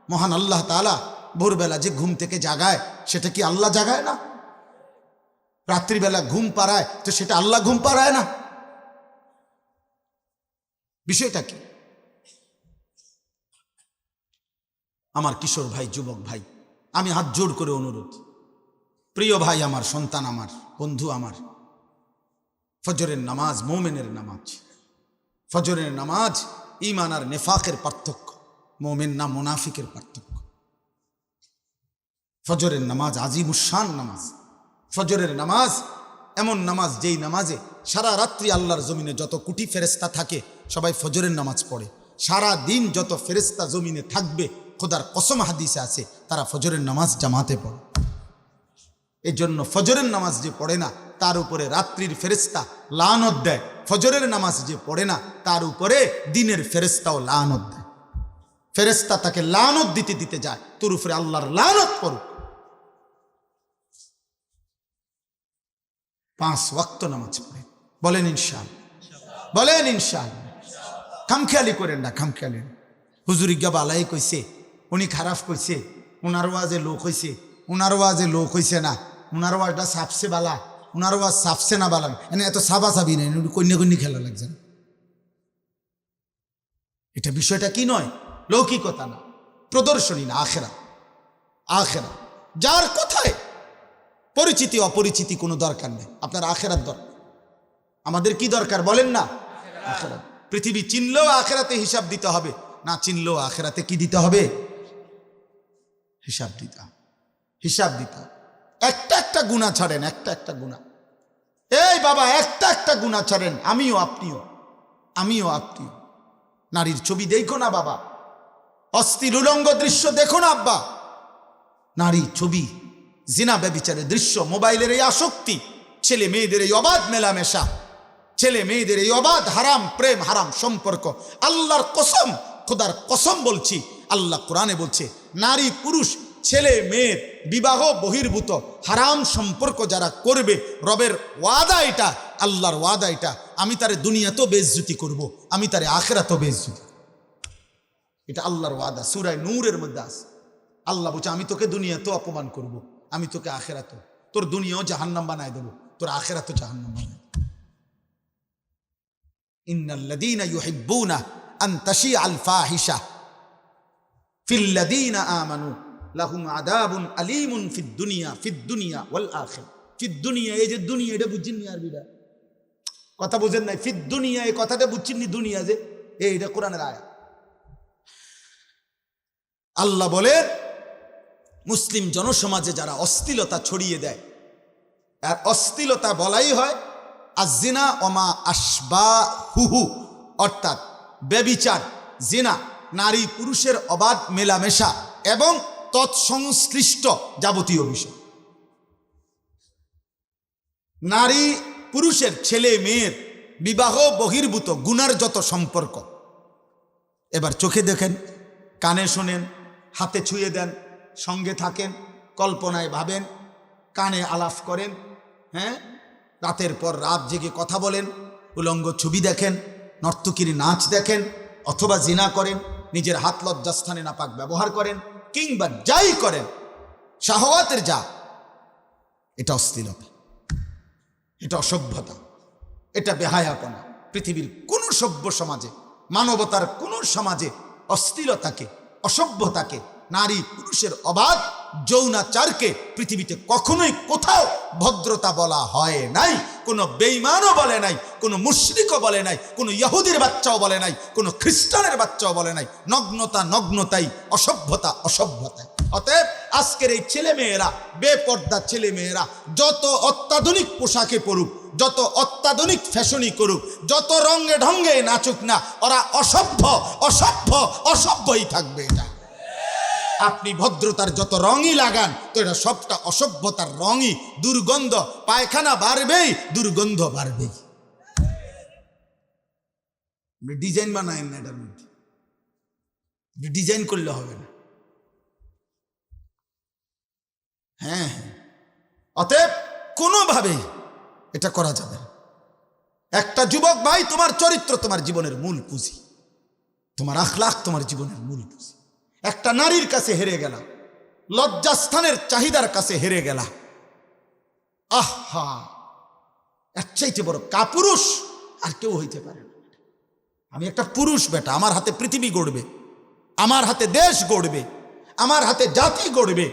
মহান আল্লাহ তাআলা ভোরবেলা যে ঘুম থেকে জাগায়, সেটা কি আল্লাহ জাগায় না? রাত্রিবেলা ঘুম পাড়ায়, তো সেটা আল্লাহ ঘুম পাড়ায় না? বিষয়টা কি? আমার কিশোর ভাই, যুবক ভাই, আমি হাত জোড় করে অনুরোধ, প্রিয় ভাই আমার, সন্তান আমার, বন্ধু আমার, ফজরের নামাজ মোমেনের নামাজ। ফজরের নামাজ ঈমান আর নেফাকের পার্থক্য, মোমেন না মুনাফিকের পার্থক্য। ফজরের নামাজ আজিমুশান নামাজ। ফজরের নামাজ এমন নামাজ যেই নামাজে সারা রাত্রি আল্লাহর জমিনে যত কোটি ফেরেশতা থাকে সবাই ফজরের নামাজ পড়ে। সারা দিন যত ফেরেশতা জমিনে থাকবে, খোদার কসম হাদিসে আছে, তারা ফজরের নামাজ জামাতে পড়ে। এই জন্য ফজরের নামাজ যে পড়ে না তার উপরে রাত্রির ফেরেশতা লানত দেয়, ফজরের নামাজ যে পড়ে না তার উপরে দিনের ফেরেশতাও লানত দেয়। ফেরেশতা তাকে লানত দিতে দিতে যায়, তোর উপরে আল্লাহর লানত করুক। 5 ওয়াক্ত নামাজ পড়ে, বলেন ইনশাআল্লাহ, বলেন ইনশাআল্লাহ। খামখেয়ালি করেন না, খামখেয়ালি। হুজুর ইজ্ঞা বালাই কইছে, উনি খারাপ কইছে, উনার ওয়াজে লোক হইছে, উনার ওয়াজে লোক হইছে না, উনার ওয়াজটা সাপসে বালা, উনার ওয়াজ সাপসে না বালা, এনে এত সাবা সাবি নেই, কন্যা কন্যা খেলা লাগছে না। এটা বিষয়টা কি নয়, লৌকিকতা না, প্রদর্শনী না, আখেরা। আখেরা যার কোথায় পরিচিতি অপরিচিতি কোনো দরকার নেই, আপনার আখেরাত দরকার। আমাদের কি দরকার বলেন না? আখেরাত। পৃথিবী চিনলেও আখেরাতে হিসাব দিতে হবে, না চিনলেও আখেরাতে কি দিতে হবে? হিসাব দিতে হবে, হিসাব দিতে হবে। একটা একটা গুনাহ ছাড়েন, একটা একটা গুনাহ। এই বাবা, একটা একটা গুনাহ ছাড়েন, আমিও আপনিও, আমিও আপনিও। নারীর ছবি দেখো না বাবা, অস্থির উলঙ্গ দৃশ্য দেখো না আব্বা, নারী ছবি, জিনা ব্যভিচারের দৃশ্য, মোবাইলের এই আসক্তি, ছেলে মেয়েদের এই অবাধ মেলামেশা, ছেলে মেয়েদের এই অবাধ হারাম প্রেম, হারাম সম্পর্ক। আল্লাহর কসম, খোদার কসম বলছি, আল্লাহ কোরআনে বলছে নারী পুরুষ ছেলে মেয়ের বিবাহ বহির্ভূত হারাম সম্পর্ক যারা করবে, রবের ওয়াদা এটা, আল্লাহর ওয়াদা এটা, আমি তারে দুনিয়াতেও বেইজ্জতি করব, আমি তারে আখিরাতেও বেইজ্জতি। এটা আল্লাহর ওয়াদা, সূরা নূরের মধ্যে আছে। আল্লাহ বলছে আমি তোকে দুনিয়াতেও অপমান করব, আমি তোকে আখিরাতেও, তোর দুনিয়াও জাহান্নাম বানায় দেবো, তোর আখিরাতেও জাহান্নাম বানায় দেবো। ইন্নাল্লাযীনা ইউহিব্বুনা আন তাশিআল ফাহিশা ফিল্লাযীনা আমানু লাহুম আযাবুন আলীমুন ফিদ দুনিয়া ওয়াল আখিরা। ফিদ দুনিয়া, এই যে দুনিয়া, এটা বুঝছেন নি? আরবিটা কথা বুঝেন নাই? ফিদ দুনিয়া এই কথাটা বুঝছেন নি? দুনিয়া যে এইটা কোরআনের আয়াত। আল্লাহ বলেন মুসলিম জনসমাজে যারা অশ্লীলতা ছড়িয়ে দেয়, আর অশ্লীলতা বলাই হয় আজিনা ওমা আশবাহুহু, অর্থাৎ ব্যভিচার, জিনা, নারী পুরুষের অবাধ মেলামেশা এবং তৎসংশ্লিষ্ট যাবতীয় বিষয়। নারী পুরুষের, ছেলে মেয়ের বিবাহ বহির্ভূত গুনার যত সম্পর্ক, এবার চোখে দেখেন, কানে শোনেন, হাতে ছুঁয়ে দেন, সঙ্গে থাকেন, কল্পনায় ভাবেন, কানে আলাপ করেন, হ্যাঁ, রাতের পর রাত জেগে কথা বলেন, উলঙ্গ ছবি দেখেন, নর্তকীর নাচ দেখেন, অথবা জিনা করেন, নিজের হাত লজ্জাস্থানে নাপাক ব্যবহার করেন, কিংবা যাই করেন, শাহওয়াতের যা, এটা অশ্লীলতা, এটা অসভ্যতা, এটা বেহায়াপনা। পৃথিবীর কোন সভ্য সমাজে, মানবতার কোন সমাজে অশ্লীলতাকে, অসভ্যতাকে, নারী পুরুষের অবাধ যৌনাচারকে পৃথিবীতে কখনোই কোথাও ভদ্রতা বলা হয় নাই। কোনো বেঈমানও বলে নাই, কোনো মুশরিকও বলে নাই, কোনো ইহুদির বাচ্চাও বলে নাই, কোনো খ্রিস্টানের বাচ্চাও বলে নাই। নগ্নতা নগ্নতাই, অসভ্যতা অসভ্যতাই। অতএব আজকের এই ছেলেমেয়েরা, বেপর্দা ছেলেমেয়েরা যত অত্যাধুনিক পোশাকে পড়ুক, যত অত্যাধুনিক ফ্যাশনই করুক, যত রঙে ঢঙ্গে নাচুক না, ওরা অসভ্য অসভ্য অসভ্যই থাকবে। এটা আপনি ভদ্রতার যত রঙই লাগান, তো এটা সবটা অসভ্যতার রঙই। দুর্গন্ধ, পায়খানা বাড়বেই, দুর্গন্ধ বাড়বেই। ডিজাইন বানায়েন না, এটার মধ্যে ডিজাইন করলে হবে না। হ্যাঁ হ্যাঁ, অতএব কোনোভাবেই এটা করা যাবে না। একটা যুবক ভাই, তোমার চরিত্র তোমার জীবনের মূল পুঁজি, তোমার আখলাক তোমার জীবনের মূল পুঁজি। একটা নারীর কাছে হেরে গেলা, লজ্জাস্থানের চাহিদার কাছে হেরে গেলা, আহা, এর চাইতে বড় কাপুরুষ আর কেউ হইতে পারে না। আমি একটা পুরুষ বেটা, আমার হাতে পৃথিবী গড়বে, আমার হাতে দেশ গড়বে, আমার হাতে জাতি গড়বে,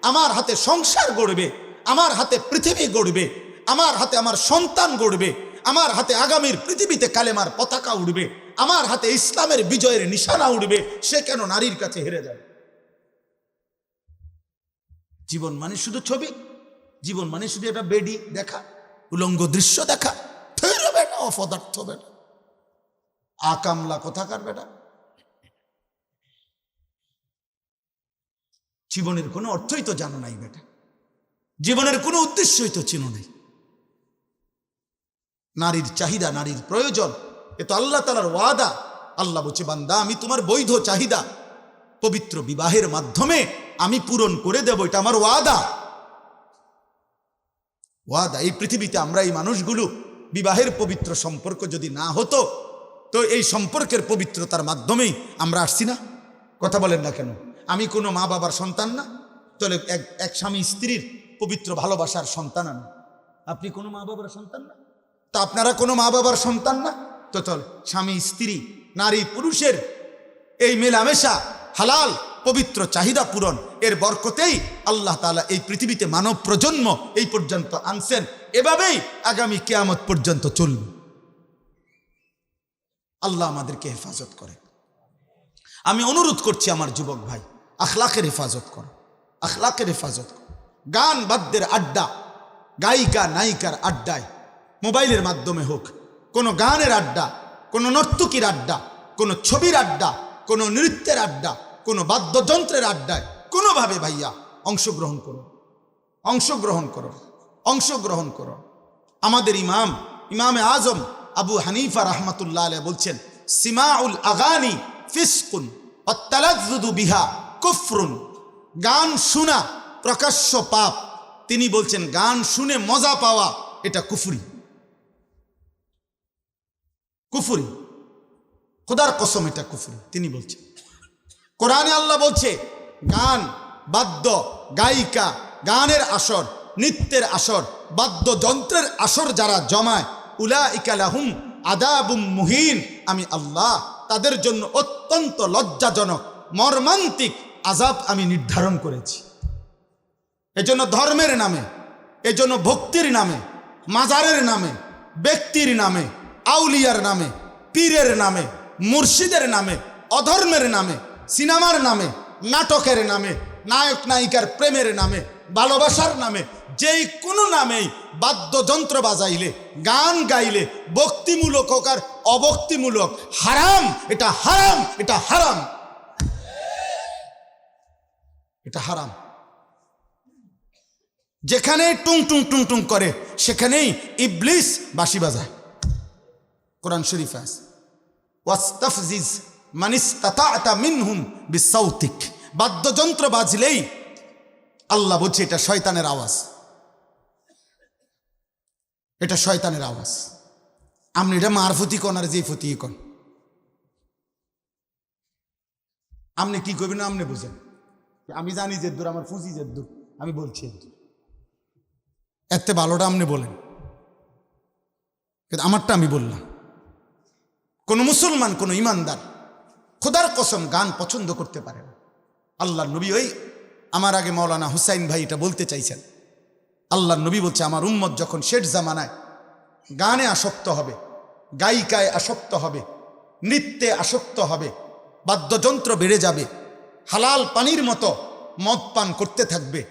আমার হাতে সংসার গড়বে, আমার হাতে পৃথিবী গড়বে, আমার হাতে আমার সন্তান গড়বে, আমার হাতে আগামীর পৃথিবীতে কালেমার পতাকা উঠবে, আমার হাতে ইসলামের বিজয়ের নিশানা উঠবে। সে কেন নারীর কাছে হেরে যাবে? জীবন মানে শুধু ছবি, জীবন মানে শুধু এটা বেডি দেখা, উলঙ্গ দৃশ্য দেখা। বেটা অপদার্থ বেটা, আকামলা কোথাকার বেটা। জীবনের কোনো অর্থই তো জানো নাই বেটা, জীবনের কোনো উদ্দেশ্যই তো চিনো নাই। নারীর চাহিদা, নারীর প্রয়োজন, এ তো আল্লাহ তাআলার ওয়াদা। আল্লাহ বলছে, বান্দা আমি তোমার বৈধ চাহিদা পবিত্র বিবাহের মাধ্যমে আমি পূরণ করে দেব, এটা আমার ওয়াদা। ওয়াদা। এই পৃথিবীতে আমরা এই মানুষগুলো বিবাহের পবিত্র সম্পর্ক যদি না হতো, তো এই সম্পর্কের পবিত্রতার মাধ্যমেই আমরা আসছি না। কথা বলেন না কেন? আমি কোনো মা বাবার সন্তান না, তাহলে এক স্বামী স্ত্রীর পবিত্র ভালোবাসার সন্তান আমি। আপনি কোনো মা বাবার সন্তান না, তা আপনারা কোনো মা বাবার সন্তান না, তো চল স্বামী স্ত্রী, নারী পুরুষের এই মেলামেশা, হালাল পবিত্র চাহিদা পূরণ, এর বরকতেই আল্লাহ তাআলা এই পৃথিবীতে মানব প্রজন্ম এই পর্যন্ত আনছেন। এভাবেই আগামী কিয়ামত পর্যন্ত চলবে। আল্লাহ আমাদেরকে হেফাজত করে। আমি অনুরোধ করছি আমার যুবক ভাই, আখলাকের হেফাজত করো, আখলাকের হেফাজত করো। গান বাদ্যের আড্ডা, গায়িকা নায়িকার আড্ডায়, মোবাইলের মাধ্যমে হোক, কোনো গানের আড্ডা, কোনো নর্তকীর আড্ডা, কোনো ছবির আড্ডা, কোনো নৃত্যের আড্ডা, কোনো বাদ্যযন্ত্রের আড্ডায় কোনোভাবে ভাইয়া অংশগ্রহণ করো, অংশগ্রহণ করো, অংশগ্রহণ করো। আমাদের ইমামে আজম আবু হানিফা রাহমাতুল্লাহ আলাইহি বলছেন, সিমাউল আগানি ফিসকুন ওয়াত্তালাজ্জুদু বিহা কুফরুন। গান শোনা প্রকাশ্য পাপ। তিনি বলছেন, গান শুনে মজা পাওয়া এটা কুফরি, কুফরি, খোদার কসম এটা কুফরি। তিনি বলছেন, কোরআনে আল্লাহ বলছে, গান, বাদ্য, গায়িকা, গানের আসর, নৃত্যের আসর, বাদ্যযন্ত্রের আসর যারা জমায়, উলাইকা লাহুম আযাবুম মুহিন, আমি আল্লাহ তাদের জন্য অত্যন্ত লজ্জাজনক মর্মান্তিক আযাব আমি নির্ধারণ করেছি। এজন্য ধর্মের নামে, এজন্য ভক্তির নামে, মাজারের নামে, ব্যক্তির নামে, আউলিয়ার নামে, পীরের নামে, মুর্শিদের নামে, অধর্মের নামে, সিনেমার নামে, নাটকের নামে, নায়ক নায়িকার প্রেমের নামে, ভালোবাসার নামে, যেই কোনো নামেই বাদ্যযন্ত্র বাজাইলে, গান গাইলে, ভক্তিমূলক হোক আর অভক্তিমূলক, হারাম, এটা হারাম, এটা হারাম, এটা হারাম। যেখানে টুং টুং টুং টুং করে সেখানেই ইবলিস বাঁশি বাজায়। কোরআন শরীফ আছে, ওয়াস্তাফজিজ মানিস্তাতা মিনহুম বিসাউতিক, বাদ্যযন্ত্র বাজলেই আল্লাহ বলছে এটা শয়তানের আওয়াজ, এটা শয়তানের আওয়াজ। আপনি এটা মারফতি কন আর যে ফতি কন, আপনি কি করবেন আপনি বুঝেন। আমি জানি যে দূর, আমার ফুজি যে দূর, আমি বলছি এত ভালোটা আপনি বলেন, কিন্তু আমারটা আমি বললাম। কোন মুসলমান, কোন ইমানদার খোদার কসম গান পছন্দ করতে পারে না। আল্লাহ নবী, ওই আমার আগে মৌলানা হুসাইন ভাই এটা বলতে চাইছেন, আল্লাহ নবী বলছে আমার উম্মত যখন শেষ জামানায় গানে আসক্ত হবে, গায়িকায় আসক্ত হবে, নৃত্যে আসক্ত হবে, বাদ্যযন্ত্র বেড়ে যাবে, হালাল পানির মতো মদ পান করতে থাকবে।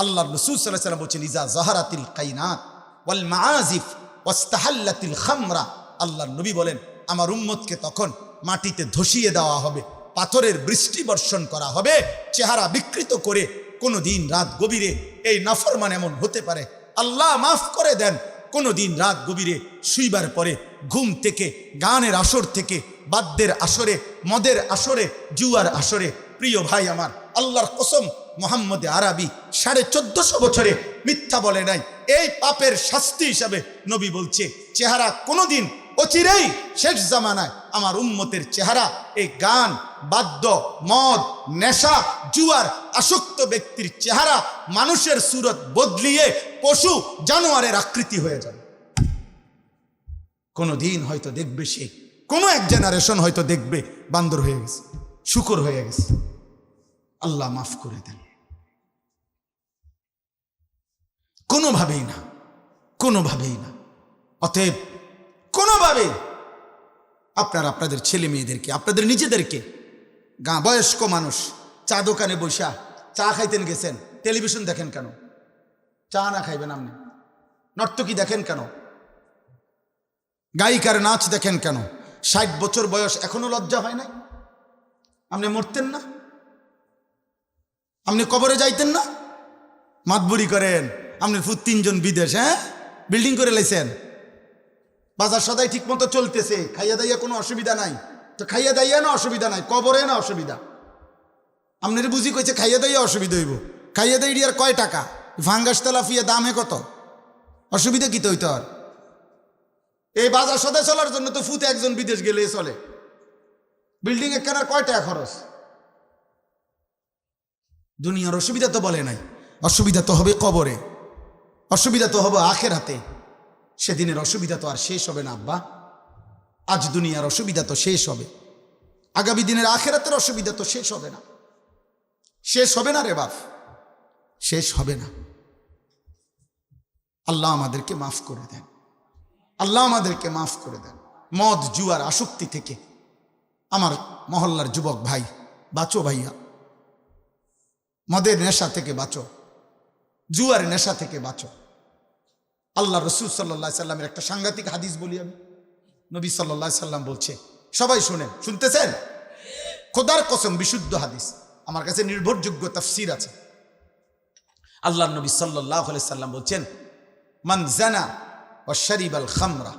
আল্লাহ রাসূল সাল্লাল্লাহু আলাইহি ওয়াসাল্লাম বলছেন ইজা যাহারাতিল কাইনাত ওয়াল মাআজিফ ওয়াস্তাহাল্লাতিল খামরা, আল্লাহ নবী বলেন আমার উম্মতকে তখন মাটিতে ধসিয়ে দেওয়া হবে, পাথরের বৃষ্টি বর্ষণ করা হবে, চেহারা বিকৃত করে। কোনো দিন রাত গভীরে এই নাফরমান এমন হতে পারে, আল্লাহ মাফ করে দেন, কোনো দিন রাত গভীরে শুইবার পরে ঘুম থেকে, গানের আসর থেকে, বাদ্যের আসরে, মদের আসরে, জুয়ার আসরে, প্রিয় ভাই আমার, আল্লাহর কসম মুহাম্মদে আরবি 1450 বছরে মিথ্যা বলে নাই। এই পাপের শাস্তি হিসাবে নবী বলছে চেহারা কোনোদিন অচিরেই শেষ জামানায় আমার উম্মতের চেহারা এই গান, বাদ্য, মদ, নেশা, জুয়ার আসক্ত ব্যক্তির চেহারা মানুষের সুরত বদলিয়ে পশু জানোয়ারের আকৃতি হয়ে যাবে। কোনোদিন হয়তো দেখবে সে, কোনো এক জেনারেশন হয়তো দেখবে বান্দর হয়ে গেছে, শুকর হয়ে গেছে। আল্লাহ মাফ করে দেন। কোনোভাবেই না, কোনোভাবেই না। অতএব কোনোভাবেই আপনারা আপনাদের ছেলে মেয়েদেরকে, আপনাদের নিজেদেরকে, বয়স্ক মানুষ চা দোকানে বসা চা খাইতেন গেছেন, টেলিভিশন দেখেন কেন? চা না খাইবেন আপনি? নর্তকী দেখেন কেন? গায়িকার নাচ দেখেন কেন? 60 বছর বয়স এখনো লজ্জা হয় নাই? আপনি মরতেন না? আপনি কবরে যাইতেন না? মাতবুরি করেন, আপনার ফুট 3 জন বিদেশ, হ্যাঁ, বিল্ডিং করে লাইছেন, বাজার সদাই ঠিক মতো চলতেছে, খাইয়া দাইয়া কোনো অসুবিধা নাই। তো খাইয়া দাইয়া না অসুবিধা নাই, কবরে না অসুবিধা। আপনার বুঝি কইছে খাইয়া দাইয়া অসুবিধা হইব, খাইয়া দাই আর কয় টাকা, ফাঙ্গাস তেলাফিয়া দামে কত, অসুবিধা কি তো হইতো? আর এই বাজার সদাই চলার জন্য তো ফুতে একজন বিদেশ গেলে চলে, বিল্ডিং এ কেনার কয় টাকা খরচ? দুনিয়ার অসুবিধা তো বলে নাই, অসুবিধা তো হবে কবরে, অসুবিধা তো হবে আখেরাতে। সেদিনের অসুবিধা তো আর শেষ হবে না আব্বা। আজ দুনিয়ার অসুবিধা তো শেষ হবে, আগামী দিনের আখেরাতের অসুবিধা তো শেষ হবে না, শেষ হবে না রে বাপ, শেষ হবে না। আল্লাহ আমাদেরকে মাফ করে দেন, আল্লাহ আমাদেরকে মাফ করে দেন। মদ জুয়ার আসক্তি থেকে আমার মহল্লার যুবক ভাই বাঁচো ভাইয়া, মদের নেশা থেকে বাঁচো, জুয়ার নেশা থেকে বাঁচো। আল্লাহ রসুল সাল্লাল্লাহু আলাইহি সাল্লামের একটা সাংঘাতিক হাদিস বলি আমি। নবী সাল্লাল্লাহু আলাইহি সাল্লাম বলছে, সবাই শুনেন, শুনতেছেন? খোদার কসম বিশুদ্ধ হাদিস, আমার কাছে নির্ভরযোগ্য তাফসীর আছে। আল্লাহ নবী সাল্লাল্লাহু আলাইহি সাল্লাম বলছেন, মান জানা ওয়া শারিবাল খামরা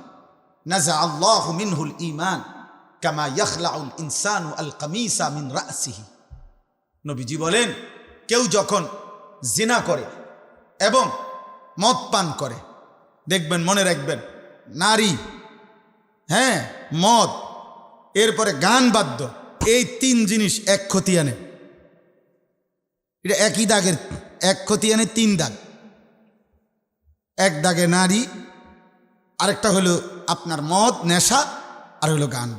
নাযা আল্লাহু মিনহুল ঈমান কামা ইয়াখলাউল ইনসানু আল কামিসা মিন রাসিহি। নবীজি বলেন, কেউ যখন জিনা করে এবং মদ পান করে, দেখবেন, মনে রাখবেন, নারী, হ্যাঁ, মদ, এরপরে গান বাদ্য, এই 3 জিনিস এক ক্ষতি আনে। এটা একই দাগের, এক ক্ষতি আনে 3 দাগ। এক দাগে নারী, আরেকটা হলো আপনার মদ নেশা, আর হলো গান।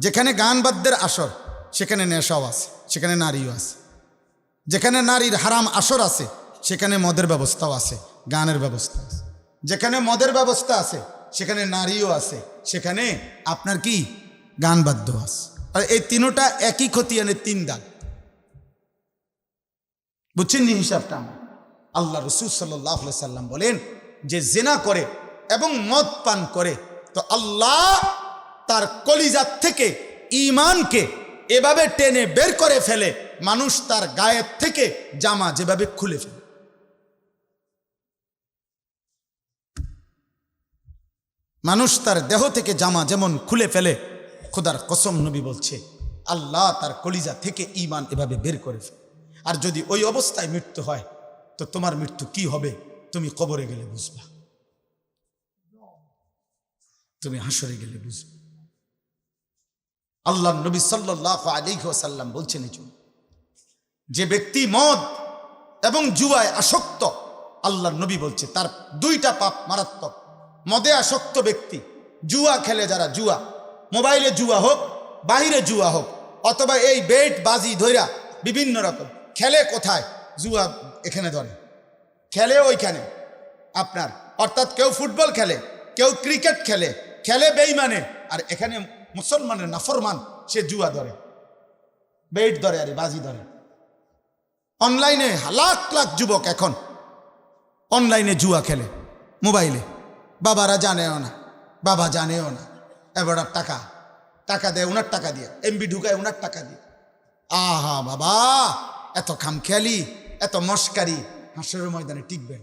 যেখানে গান বাদ্যের আসর সেখানে নেশাও আছে, সেখানে নারীও আছে। যেখানে নারীর হারাম আসর আছে সেখানে মদের ব্যবস্থাও আছে, গানের ব্যবস্থা আছে। যেখানে মদের ব্যবস্থা আছে সেখানে নারীও আছে, সেখানে আপনার কি গান বাদ্য আছে। আর এই 3টা একই ক্ষতি আনে 3 দাগ। বুঝছেন নি হিসাবটা? আল্লাহ রসুল সাল্লাল্লাহু আলাইহি সাল্লাম বলেন যে জিনা করে এবং মদ পান করে তো আল্লাহ তার কলিজার থেকে ঈমানকে এভাবে টেনে বের করে ফেলে, মানুষ তার গায়ের থেকে জামা যেভাবে খুলে ফেলে। মানুষ তার দেহ থেকে জামা যেমন খুলে ফেলে, খোদার কসম নবী বলছে আল্লাহ তার কলিজা থেকে ঈমান এভাবে বের করে ফেলে। আর যদি ওই অবস্থায় মৃত্যু হয় তো তোমার মৃত্যু কি হবে তুমি কবরে গেলে বুঝবা, তুমি হাসরে গেলে বুঝবে। আল্লাহ নবী সাল্লাল্লাহু আলাইহি ওয়াসাল্লাম বলছেন যে ব্যক্তি মদ এবং জুয়ায় আসক্ত, আল্লাহ নবী বলছে তার দুইটা পাপ মারাত্মক। মদে আসক্ত ব্যক্তি, জুয়া খেলে যারা, জুয়া মোবাইলে জুয়া হোক, বাহিরে জুয়া হোক, অথবা এই বেট বাজি ধইরা বিভিন্ন রকম খেলে, কোথায় জুয়া এখানে ধরে খেলে ওইখানে আপনার, অর্থাৎ কেউ ফুটবল খেলে, কেউ ক্রিকেট খেলে, খেলে বেঈমানে, আর এখানে মুসলমানের নাফরমান সে জুয়া ধরে, বেট ধরে, আরে বাজি ধরে। অনলাইনে লাখ লাখ যুবক এখন অনলাইনে জুয়া খেলে মোবাইলে, বাবারা জানেও না, বাবা জানেও না, এবার টাকা টাকা দেয়, ওনার টাকা দিয়ে এমবি ঢুকায়, ওনার টাকা দিয়ে। আহা বাবা, এত খামখেয়ালি, এত মস্কারি হাসরের ময়দানে টিকবেন।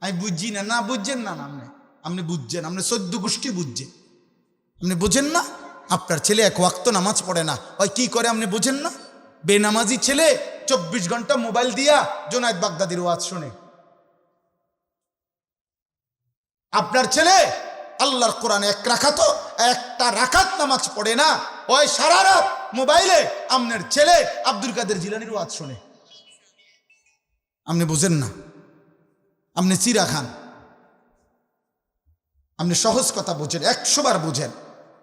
আমি বুঝছি না, না বুঝছেন না, আপনি বুঝছেন, আপনি 14 গোষ্ঠী বুঝছেন, আপনি বুঝেন না। আপনার ছেলে এক ওয়াক্ত নামাজ পড়ে না, ওই কি করে আপনি বুঝেন না? বেনামাজি ছেলে 24 ঘন্টা মোবাইল দিয়া জোনায়েদ বাগদাদির ওয়াজ শুনে। আপনার ছেলে আল্লাহর কোরআনে একটা রাকাত নামাজ পড়ে না, ওই সারা রাত মোবাইলে আপনার ছেলে আব্দুল কাদের জিলানীর ওয়াজ শুনে। আপনি বুঝেন না, আপনি চিরা খান, আপনি সহজ কথা বুঝেন, 100 বার বুঝেন।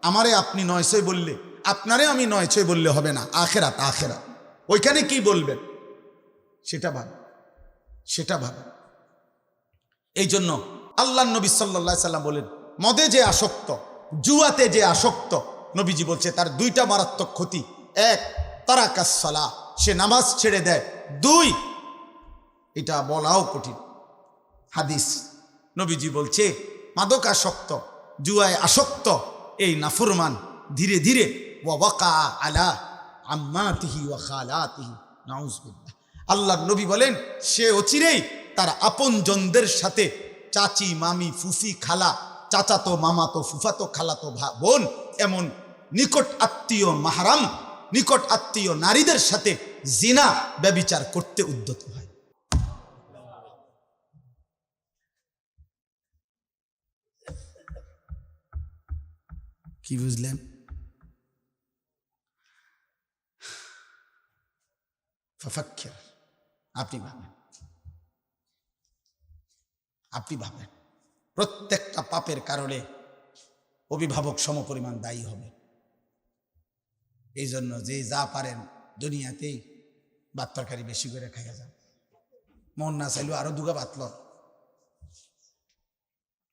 আমারে আপনি 900 বললে, আপনারে আমি 900 বললে হবে না। আখেরাত, আখেরাত ওইখানে কি বলবেন সেটা ভাবেন। এই জন্য আল্লাহ নবী সাল্লাল্লাহু আলাইহি সাল্লাম বলেন মদে যে আসক্ত, জুয়াতে যে আসক্ত, নবীজি বলছে তার দুইটা মারাত্মক ক্ষতি। 1 তারাকাস সালাহ, সে নামাজ ছেড়ে দেয়। 2 এটা বলাও কঠিন হাদিস, নবীজি বলছে মাদক আসক্ত, জুয়ায় আসক্ত এই নাফরমান ধীরে ধীরে ওয়াকা আলা আম্মাতিহি ওয়া খালাতিহি, নাউযুবিল্লাহ। আল্লাহর নবী বলেন সে অচিরেই তার আপনজনদের সাথে, চাচি, মামি, ফুফি, খালা, চাচাতো, মামাতো, ফুফাতো, খালাতো বোন, এমন নিকট আত্মীয় মাহরাম, নিকট আত্মীয় নারীদের সাথে জিনা ব্যভিচার করতে উদ্যত হয়। কি বুঝলেন? ফাফাক্কির, আপনি ভাবেন প্রত্যেকটা পাপের কারণে অভিভাবক সমপরিমাণ দায়ী হবে। এই জন্য যে যা পারেন দুনিয়াতেই ভাত তরকারি বেশি করে খাইয়া যান, মন না চাইলেও আরো 2 গা ভাত লন,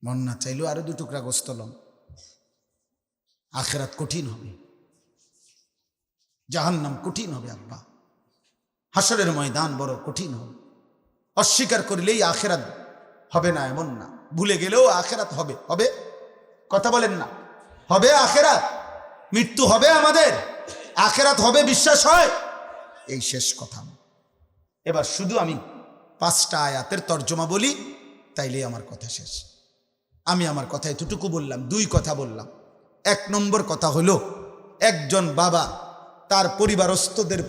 মন না চাইলেও আরো 2 টুকরা গোস্ত লন। আখেরাত কঠিন হবে, জাহান্নাম কঠিন হবে আব্বা, হাসরের ময়দান বড় কঠিন হবে। অস্বীকার করলেই আখেরাত হবে না এমন না, ভুলে গেলেও আখেরাত হবে। কথা বলেন না, হবে আখেরাত, মৃত্যু হবে আমাদের, আখেরাত হবে, বিশ্বাস হয়? এই শেষ কথা। এবার শুধু আমি 5টা আয়াতের তর্জমা বলি, তাইলে আমার কথা শেষ। আমি আমার কথা এতটুকু বললাম, 2 কথা বললাম। 1 নম্বর কথা হলো একজন বাবা তার পরিবারস্থদের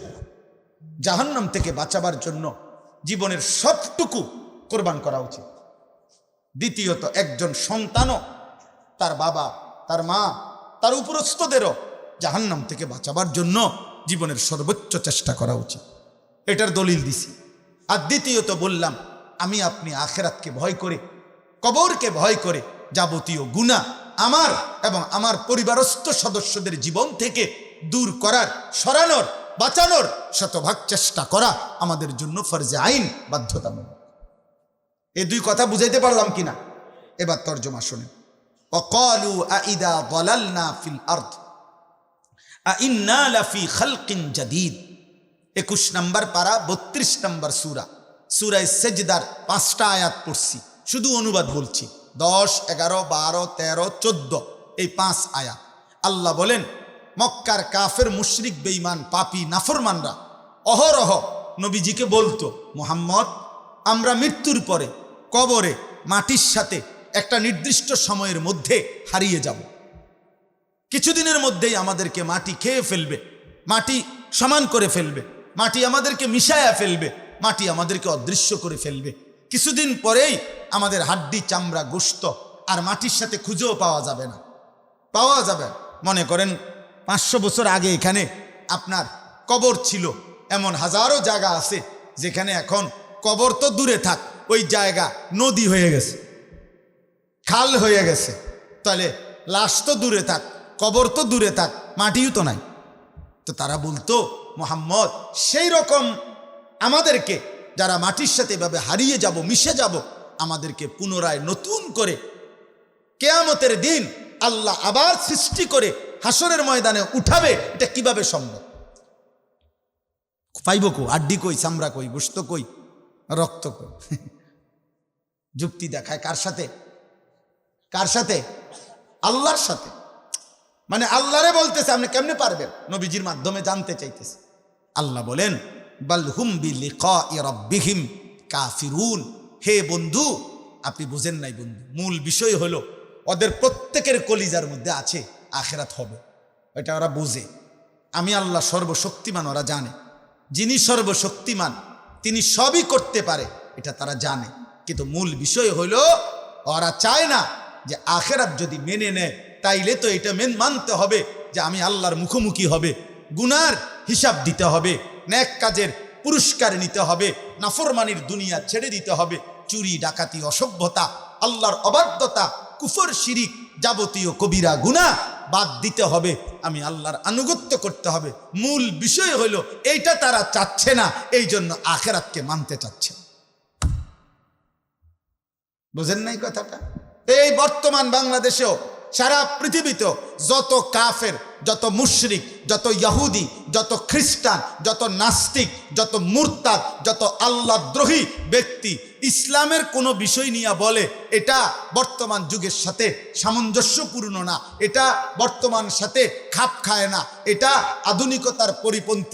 জাহান্নাম থেকে বাঁচাবার জন্য জীবনের সবটুকু কোরবান করা উচিত। দ্বিতীয়ত একজন সন্তানও তার বাবা, তার মা, তার উপরস্থদেরও জাহান্নাম থেকে বাঁচাবার জন্য জীবনের সর্বোচ্চ চেষ্টা করা উচিত। এটার দলিল দিছি। আর দ্বিতীয়ত বললাম আমি আপনি আখেরাতকে ভয় করে, কবরকে ভয় করে যাবতীয় গুনাহ আমার এবং আমার পরিবারস্থ সদস্যদের জীবন থেকে দূর করার, সরানোর, বাঁচানোর শতভাগ চেষ্টা করা আমাদের জন্য ফরজে আইন, বাধ্যতামূলক। এই 2 কথা বুঝাইতে পারলাম কিনা? এবার তর্জমা শুনেন। ওয়াকালু আইদা যালালনা ফিল আরদ আইন্না লাফি খালকিন জাদীদ, 21 নম্বর পারা 32 নম্বর সূরা। সূরা সেজদার 5টা আয়াত পড়ছি, শুধু অনুবাদ বলছি, 10, 11, 12, 13, 14 এই 5 আয়াত। আল্লাহ বলেন, মক্কার কাফের মুশরিক বেঈমান পাপী নাফরমানরা অহরহ নবীজিকে বলতো, মুহাম্মদ আমরা মৃত্যুর পরে কবরে মাটির সাথে একটা নির্দিষ্ট সময়ের মধ্যে হারিয়ে যাব, কিছুদিনের মধ্যেই আমাদেরকে মাটি খেয়ে ফেলবে, মাটি সমান করে ফেলবে, মাটি আমাদেরকে মিশায়া ফেলবে, মাটি আমাদেরকে অদৃশ্য করে ফেলবে, কিছুদিন পরেই আমাদের হাড্ডি চামড়া গোশত আর মাটির সাথে খুঁজেও পাওয়া যাবে না, পাওয়া যাবে। মনে করেন 500 বছর আগে এখানে আপনার কবর ছিল, এমন হাজারো জায়গা আছে যেখানে এখন কবর তো দূরে থাক, ওই জায়গা নদী হয়ে গেছে, খাল হয়ে গেছে। তাহলে লাশ তো দূরে থাক, কবর তো দূরে থাক, মাটিও তো নাই। তো তারা বলতো, মুহাম্মদ সেই রকম আমাদেরকে যারা মাটির সাথে এভাবে হারিয়ে যাব, মিশে যাব, আমাদেরকে পুনরায় নতুন করে কিয়ামতের দিন আল্লাহ আবার সৃষ্টি করে হাসরের ময়দানে উঠাবে, এটা কিভাবে সম্ভব? পাইব কো? আড্ডি কই, চামড়া কই, গোশত কই, রক্ত কই? যুক্তি দেখায় কার সাথে? কার সাথে? আল্লাহর সাথে। মানে আল্লাহরে বলতেছে, আপনি কেমনে পারবেন? নবীজির মাধ্যমে জানতে চাইতেছে। আল্লাহ বলেন, বাল হুম বিলিকাই রাব্বিহিম কাফিরুন। হে বন্ধু, আপনি বুঝেন নাই বন্ধু, মূল বিষয় হলো ওদের প্রত্যেকের কলিজার মধ্যে আছে আখিরাত হবে, এটা ওরা বুঝে। আমি আল্লাহ সর্বশক্তিমান, ওরা জানে। যিনি সর্বশক্তিমান তিনি সবই করতে পারে, এটা তারা জানে। কিন্তু মূল বিষয় হলো ওরা চায় না যে আখিরাত যদি মেনে নেয়, তাইলে তো এটা মানতে হবে যে আমি আল্লাহর মুখোমুখি হবে, গুনার হিসাব দিতে হবে, নেক কাজের পুরস্কার নিতে হবে, নাফরমানির দুনিয়া ছেড়ে দিতে হবে, চুরি ডাকাতি অসভ্যতা আল্লাহর অবাধ্যতা কুফর শিরিক যাবতীয় কবিরা গুনাহ বাদ দিতে হবে, আমি আল্লাহর আনুগত্য করতে হবে। মূল বিষয় হলো এইটা তারা চাচ্ছে না, এই জন্য আখিরাতকে মানতে চাচ্ছে। বুঝেন নাই কথাটা? এই বর্তমান বাংলাদেশেও সারা পৃথিবীতেও যত কাফের, যত মুশরিক, যত ইহুদি, যত খ্রিস্টান, যত নাস্তিক, যত মুরতাদ, যত আল্লাহদ্রোহী ব্যক্তি ইসলামের কোনো বিষয় নিয়ে বলে এটা বর্তমান যুগের সাথে সামঞ্জস্যপূর্ণ না, এটা বর্তমান সাথে খাপ খায় না, এটা আধুনিকতার পরিপন্থী,